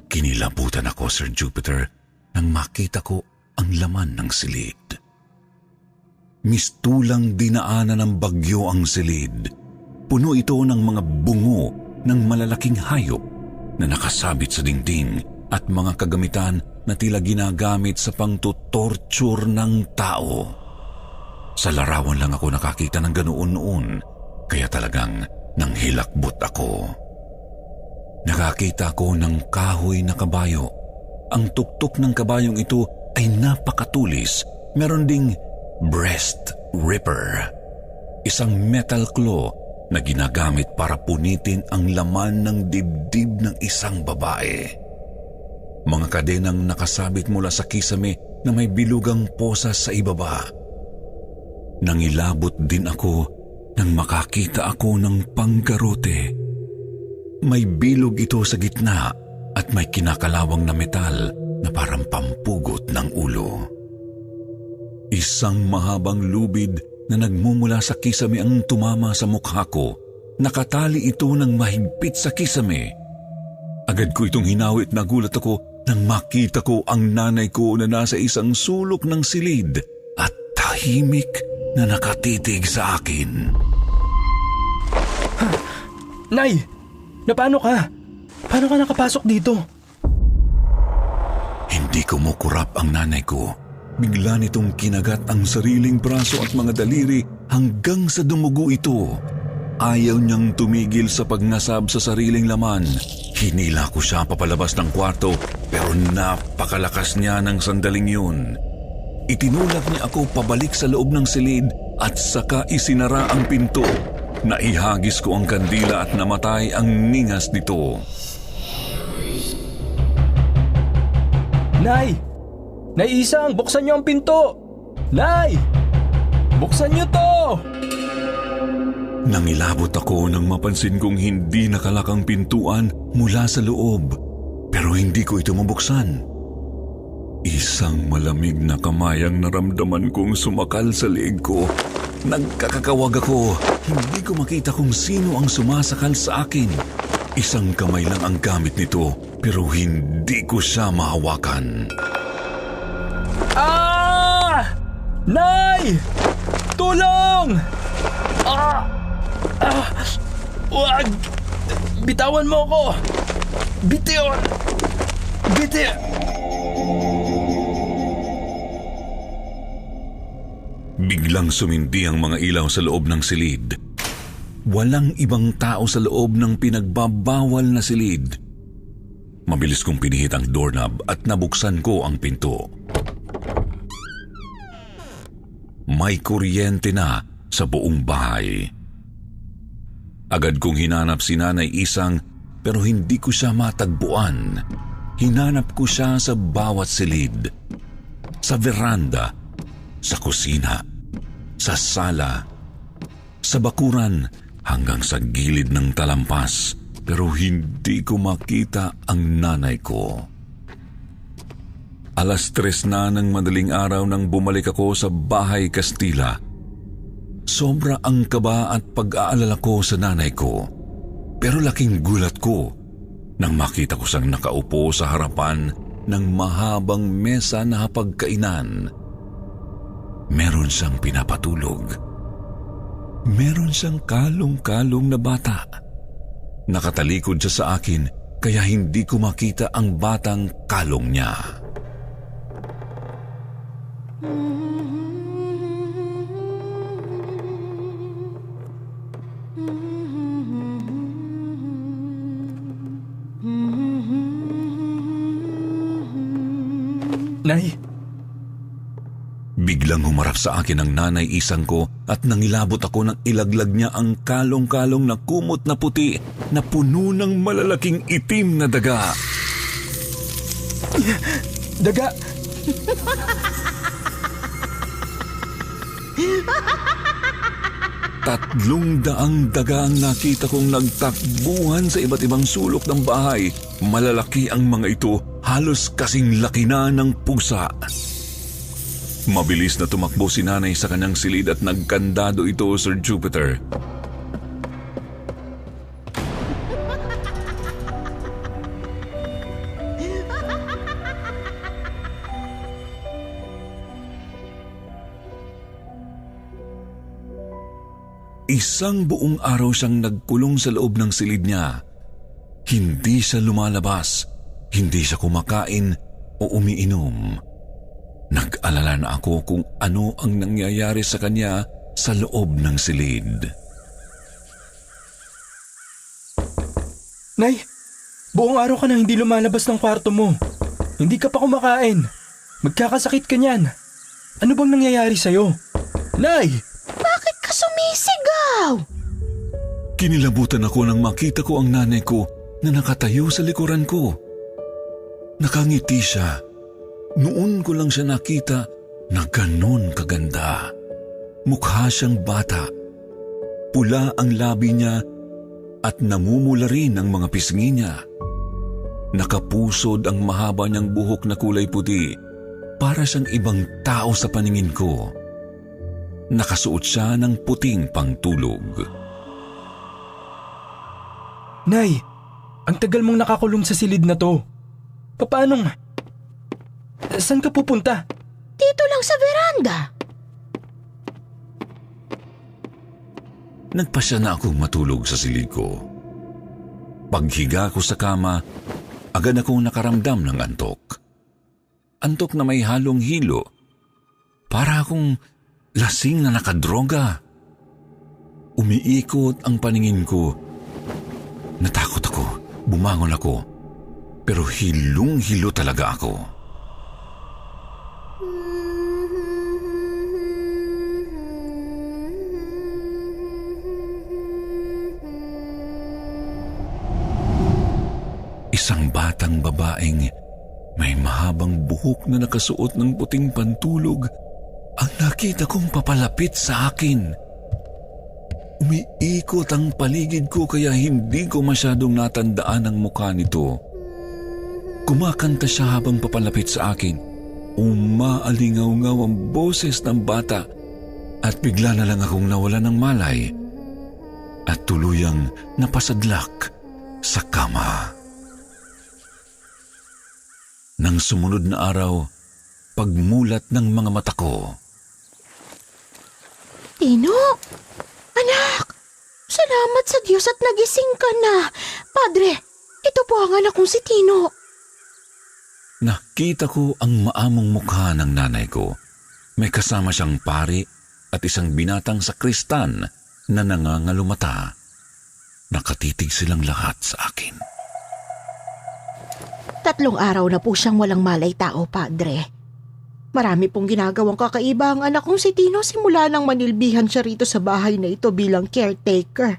Kinilabutan ako, Sir Jupiter, nang makita ko ang laman ng silid. Mistulang dinaanan ng bagyo ang silid. Puno ito ng mga bungo ng malalaking hayop na nakasabit sa dingding at mga kagamitan na tila ginagamit sa pangtutorture ng tao. Sa larawan lang ako nakakita ng ganoon noon, kaya talagang nanghilakbot ako. Nakakita ko ng kahoy na kabayo. Ang tuktok ng kabayong ito ay napakatulis. Meron ding breast ripper, isang metal claw na ginagamit para punitin ang laman ng dibdib ng isang babae. Mga kadenang nakasabit mula sa kisame na may bilugang posas sa ibaba. Nangilabot din ako nang makakita ako ng panggarote. May bilog ito sa gitna at may kinakalawang na metal na parang pampugot ng ulo. Isang mahabang lubid na nagmumula sa kisame ang tumama sa mukha ko. Nakatali ito ng mahigpit sa kisame. Agad ko itong hinawit, nagulat ako nang makita ko ang nanay ko na nasa isang sulok ng silid at tahimik na nakatitig sa akin. Nay! Paano ka? Paano ka nakapasok dito? Hindi kumukurap ang nanay ko. Bigla nitong kinagat ang sariling braso at mga daliri hanggang sa dumugo ito. Ayaw niyang tumigil sa pagnasab sa sariling laman. Hinila ko siya papalabas ng kwarto pero napakalakas niya ng sandaling yun. Itinulak niya ako pabalik sa loob ng silid at saka isinara ang pinto. Naihagis ko ang kandila at namatay ang ningas nito. Nay! Nay Isang, buksan niyo ang pinto! Nay! Buksan niyo to! Nangilabot ako nang mapansin kong hindi nakalakang pintuan mula sa loob, pero hindi ko ito mabuksan. Isang malamig na kamay ang naramdaman kong sumakal sa leeg ko. Nagkakakawag ako. Hindi ko makita kung sino ang sumasakal sa akin. Isang kamay lang ang gamit nito, pero hindi ko siya mahawakan. Ah! Nay! Tulong! Wag! Bitawan mo ako! Bitiwan! Biglang sumindi ang mga ilaw sa loob ng silid. Walang ibang tao sa loob ng pinagbabawal na silid. Mabilis kong pinihit ang doorknob at nabuksan ko ang pinto. May kuryente na sa buong bahay. Agad kong hinanap si Nanay Isang pero hindi ko siya matagpuan. Hinanap ko siya sa bawat silid. Sa veranda, sa kusina, sa sala, sa bakuran, hanggang sa gilid ng talampas, pero hindi ko makita ang nanay ko. 3:00 na ng madaling araw nang bumalik ako sa bahay Kastila. Sobra ang kaba at pag-aalala ko sa nanay ko. Pero laking gulat ko nang makita ko siyang nakaupo sa harapan ng mahabang mesa na hapagkainan. Meron siyang pinapatulog. Meron siyang kalong-kalong na bata. Nakatalikod siya sa akin kaya hindi ko makita ang batang kalong niya. Nay! Biglang humarap sa akin ang Nanay Isang ko at nangilabot ako nang ilaglag niya ang kalong-kalong na kumot na puti na puno ng malalaking itim na daga. Daga! 300 daga ang nakita kong nagtakbuhan sa iba't ibang sulok ng bahay. Malalaki ang mga ito, halos kasing laki na ng pusa. Mabilis na tumakbo si Nanay sa kanyang silid at nagkandado ito, Sir Jupiter. Isang buong araw siyang nagkulong sa loob ng silid niya. Hindi siya lumalabas, hindi siya kumakain o umiinom. Nag-alala na ako kung ano ang nangyayari sa kanya sa loob ng silid. Nay! Buong araw ka na hindi lumalabas ng kwarto mo. Hindi ka pa kumakain. Magkakasakit ka niyan. Ano bang nangyayari sa'yo? Nay! Bakit ka sumisigaw? Kinilabutan ako nang makita ko ang nanay ko na nakatayo sa likuran ko. Nakangiti siya. Noon ko lang siya nakita na ganon kaganda. Mukha siyang bata. Pula ang labi niya at namumula rin ang mga pisngi niya. Nakapusod ang mahaba niyang buhok na kulay puti. Para siyang ibang tao sa paningin ko. Nakasuot siya ng puting pangtulog. Nay, ang tagal mong nakakulong sa silid na to. Paanong? Saan ka pupunta? Dito lang sa veranda. Nagpasya na akong matulog sa silid ko. Paghiga ko sa kama, agad akong nakaramdam ng antok. Antok na may halong hilo. Para akong lasing na nakadroga. Umiikot ang paningin ko. Natakot ako. Bumangon ako. Pero hilong-hilo talaga ako. Isang batang babaeng may mahabang buhok na nakasuot ng puting pantulog ang nakita kong papalapit sa akin. Umiikot ang paligid ko kaya hindi ko masyadong natandaan ang mukha nito. Kumakanta siya habang papalapit sa akin. Umaalingaw-ngaw ang boses ng bata at bigla na lang akong nawala ng malay at tuluyang napasadlak sa kama. Nang sumunod na araw, pagmulat ng mga mata ko. Tino, anak, salamat sa Diyos at nagising ka na. Padre, ito po ang anak kong si Tino. Nakita ko ang maamong mukha ng nanay ko. May kasama siyang pari at isang binatang sakristan na nangangalumata. Nakatitig silang lahat sa akin. 3 araw na po siyang walang malay tao, Padre. Marami pong ginagawang kakaiba ang anak kong si Tino simula nang manilbihan siya rito sa bahay na ito bilang caretaker.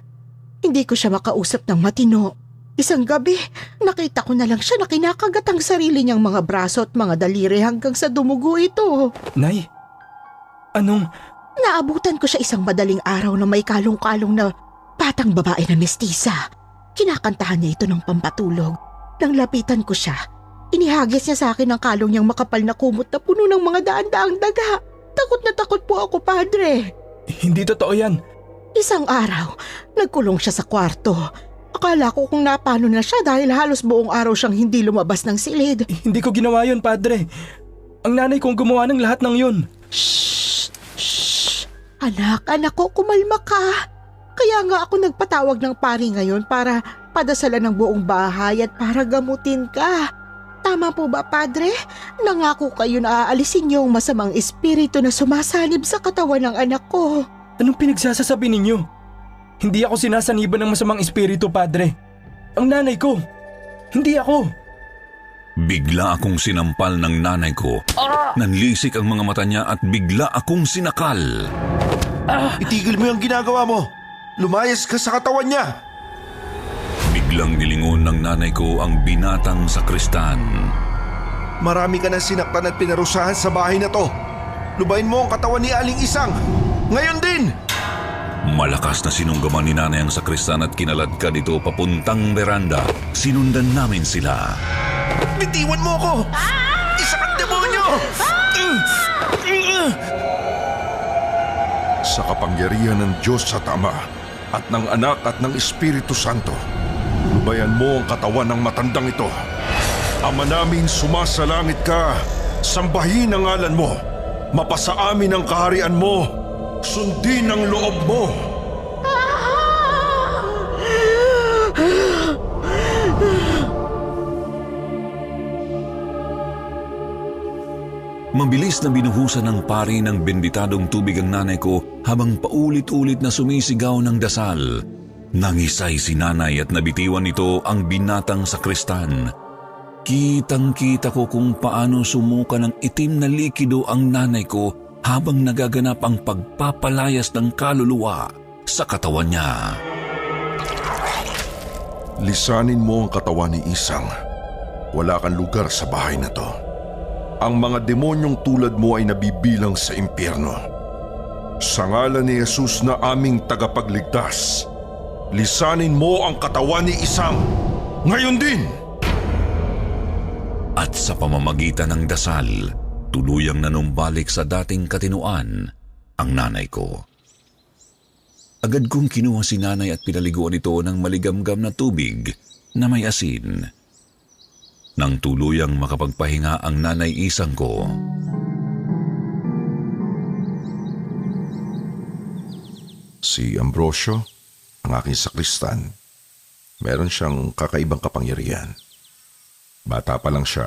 Hindi ko siya makausap ng matino. Isang gabi, nakita ko na lang siya na kinakagat ang sarili niyang mga braso at mga daliri hanggang sa dumugo ito. Nay, anong... Naabutan ko siya isang madaling araw na may kalong-kalong na batang babae na mestisa. Kinakantahan niya ito ng pampatulog. Nang lapitan ko siya, inihagis niya sa akin ang kalong niyang makapal na kumot na puno ng mga daan-daang daga. Takot na takot po ako, Padre. Hindi totoo yan. Isang araw, nagkulong siya sa kwarto. Akala ko kung napano na siya dahil halos buong araw siyang hindi lumabas ng silid. Hindi ko ginawa yun, Padre. Ang nanay kong gumawa ng lahat ng yun. Shh! Shh! Anak ko, kumalma ka. Kaya nga ako nagpatawag ng pari ngayon para padasalan ng buong bahay at para gamutin ka. Tama po ba, Padre? Nangako kayo na aalisin niyo ang masamang espiritu na sumasalib sa katawan ng anak ko. Anong pinagsasasabi ninyo? Hindi ako sinasaniban ng masamang espiritu, Padre. Ang nanay ko. Hindi ako. Bigla akong sinampal ng nanay ko. Nanlisik ang mga mata niya at bigla akong sinakal. Itigil mo yung ginagawa mo. Lumayas ka sa katawan niya. Biglang nilingon ng nanay ko ang binatang sakristan. Marami ka na sinaktan at pinarusahan sa bahay na to. Lubayin mo ang katawan ni Aling Isang. Ngayon din! Malakas na sinunggaman ni nanay ang sakristan at kinaladkad ito papuntang beranda. Sinundan namin sila. Bitiwan mo ako! Isa kang demonyo! Sa kapangyarihan ng Diyos at Ama at ng Anak at ng Espiritu Santo, lubayan mo ang katawan ng matandang ito. Ama namin, sumasalangit ka. Sambahin ang ngalan mo. Mapasa amin ang kaharian mo. Sundin ang loob mo. Mabilis na binuhusan ng pari ng benditadong tubig ang nanay ko habang paulit-ulit na sumisigaw ng dasal. Nangisay si nanay at nabitiwan nito ang binatang sakristan. Kitang-kita ko kung paano sumuka ng itim na likido ang nanay ko habang nagaganap ang pagpapalayas ng kaluluwa sa katawan niya. Lisanin mo ang katawan ni Isang. Wala kang lugar sa bahay na to. Ang mga demonyong tulad mo ay nabibilang sa impyerno. Sa ngalan ni Jesus na aming tagapagligtas, lisanin mo ang katawan ni Isang. Ngayon din! At sa pamamagitan ng dasal, tuluyang nanumbalik sa dating katinuan ang nanay ko. Agad kong kinuha si nanay at pinaliguan ito ng maligamgam na tubig na may asin. Nang tuluyang makapagpahinga ang nanay Isang ko. Si Ambrosio, ang aking sakristan, meron siyang kakaibang kapangyarihan. Bata pa lang siya,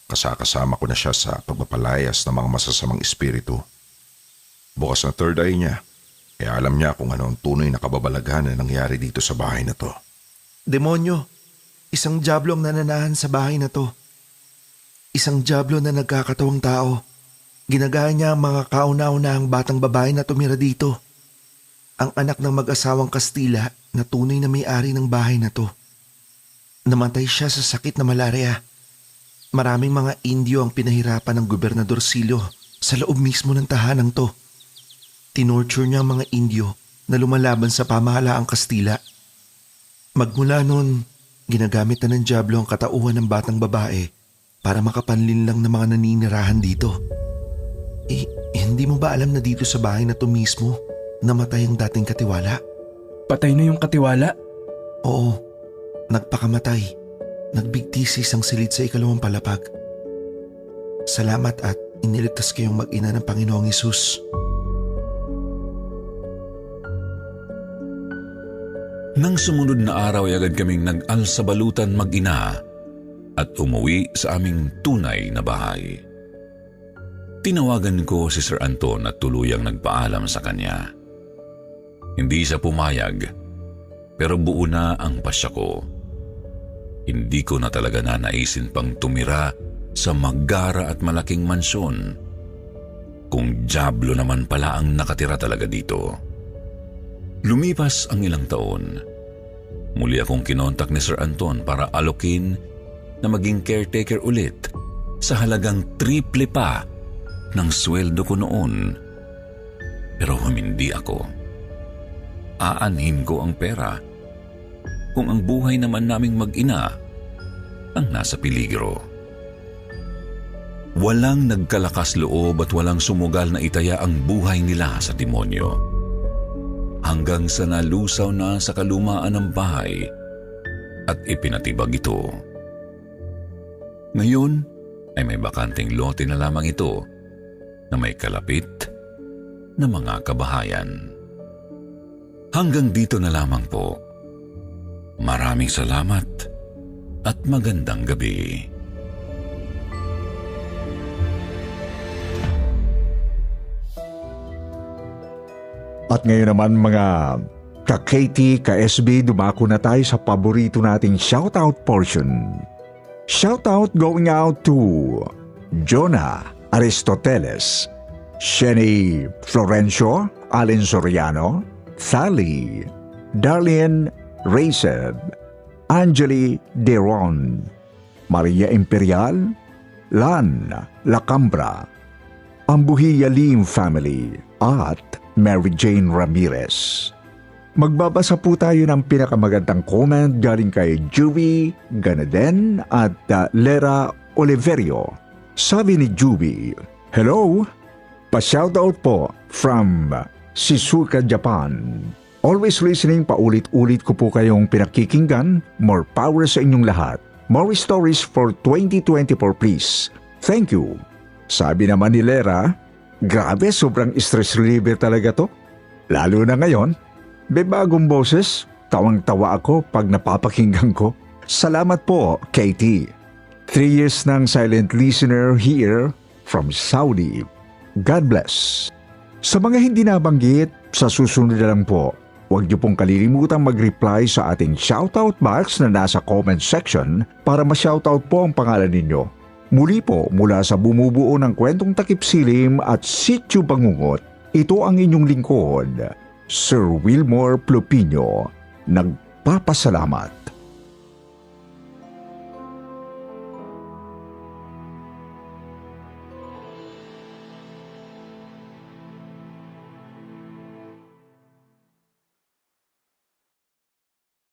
kasama ko na siya sa pagpapalayas ng mga masasamang espiritu. Bukas na third eye niya, kaya alam niya kung ano ang tunay na kababalaghan na nangyari dito sa bahay na to. Demonyo, isang dyablo ang nananahan sa bahay na to. Isang dyablo na nagkakatawang tao. Ginagaya niya ang mga kauna-unahang batang babae na tumira dito. Ang anak ng mag-asawang Kastila na tunay na may-ari ng bahay na to. Namatay siya sa sakit na malaria. Maraming mga Indio ang pinahirapan ng Gobernador Silio sa loob mismo ng tahanang to. Tinorture niya ang mga Indio na lumalaban sa pamahalaang Kastila. Magmula noon, ginagamit na ng dyablo ang katauhan ng batang babae para makapanlin lang ng mga naninirahan dito. Hindi mo ba alam na dito sa bahay na to mismo namatay ang dating katiwala? Patay na yung katiwala? Oo, nagpakamatay. Nagbigtisis ang silid sa ikalawang palapag. Salamat at iniligtas kayong mag-ina ng Panginoong Hesus. Nang sumunod na araw ay agad kaming nag-alsabalutan mag-ina at umuwi sa aming tunay na bahay. Tinawagan ko si Sir Anton at tuluyang nagpaalam sa kanya. Hindi siya pumayag, pero buo na ang pasya ko. Hindi ko na talaga nanaisin pang tumira sa magara at malaking mansyon. Kung dyablo naman pala ang nakatira talaga dito. Lumipas ang ilang taon. Muli akong kinontak ni Sir Anton para alokin na maging caretaker ulit sa halagang triple pa ng sweldo ko noon. Pero humindi ako. Aanhin ko ang pera kung ang buhay naman naming mag-ina ang nasa peligro. Walang nagkalakas loob at walang sumugal na itaya ang buhay nila sa demonyo. Hanggang sa nalusaw na sa kalumaan ng bahay at ipinatibag ito. Ngayon ay may bakanting lote na lamang ito na may kalapit na mga kabahayan. Hanggang dito na lamang po. Maraming salamat at magandang gabi. At ngayon naman mga ka-KT, ka-SB, dumako na tayo sa paborito nating shoutout portion. Shoutout going out to Jonah Aristoteles, Sheni Florencio, Allen Soriano, Sally, Darlene Raceb, Angeli Deron, Maria Imperial, Lan Lacambra, Ambuhiya Lim Family, at Mary Jane Ramirez. Magbabasa po tayo ng pinakamagandang comment galing kay Juby Ganaden at Lera Oliverio. Sabi ni Juby, "Hello! Pa-shoutout po from Shizuoka, Japan. Always listening, paulit-ulit ko po kayong pinakikinggan. More power sa inyong lahat. More stories for 2024 please. Thank you." Sabi naman ni Lera, "Grabe, sobrang stress reliever talaga to. Lalo na ngayon, may bagong boses, tawang-tawa ako pag napapakinggan ko. Salamat po, Katie. 3 years ng silent listener here from Saudi. God bless." Sa mga hindi nabanggit, sa susunod na lang po, huwag niyo pong kalilimutang mag-reply sa ating shoutout box na nasa comment section para ma-shoutout po ang pangalan ninyo. Muli po mula sa bumubuo ng Kwentong Takip Silim at Sityo Bangungot, ito ang inyong lingkod, Sir Wilmore Plopino. Nagpapasalamat.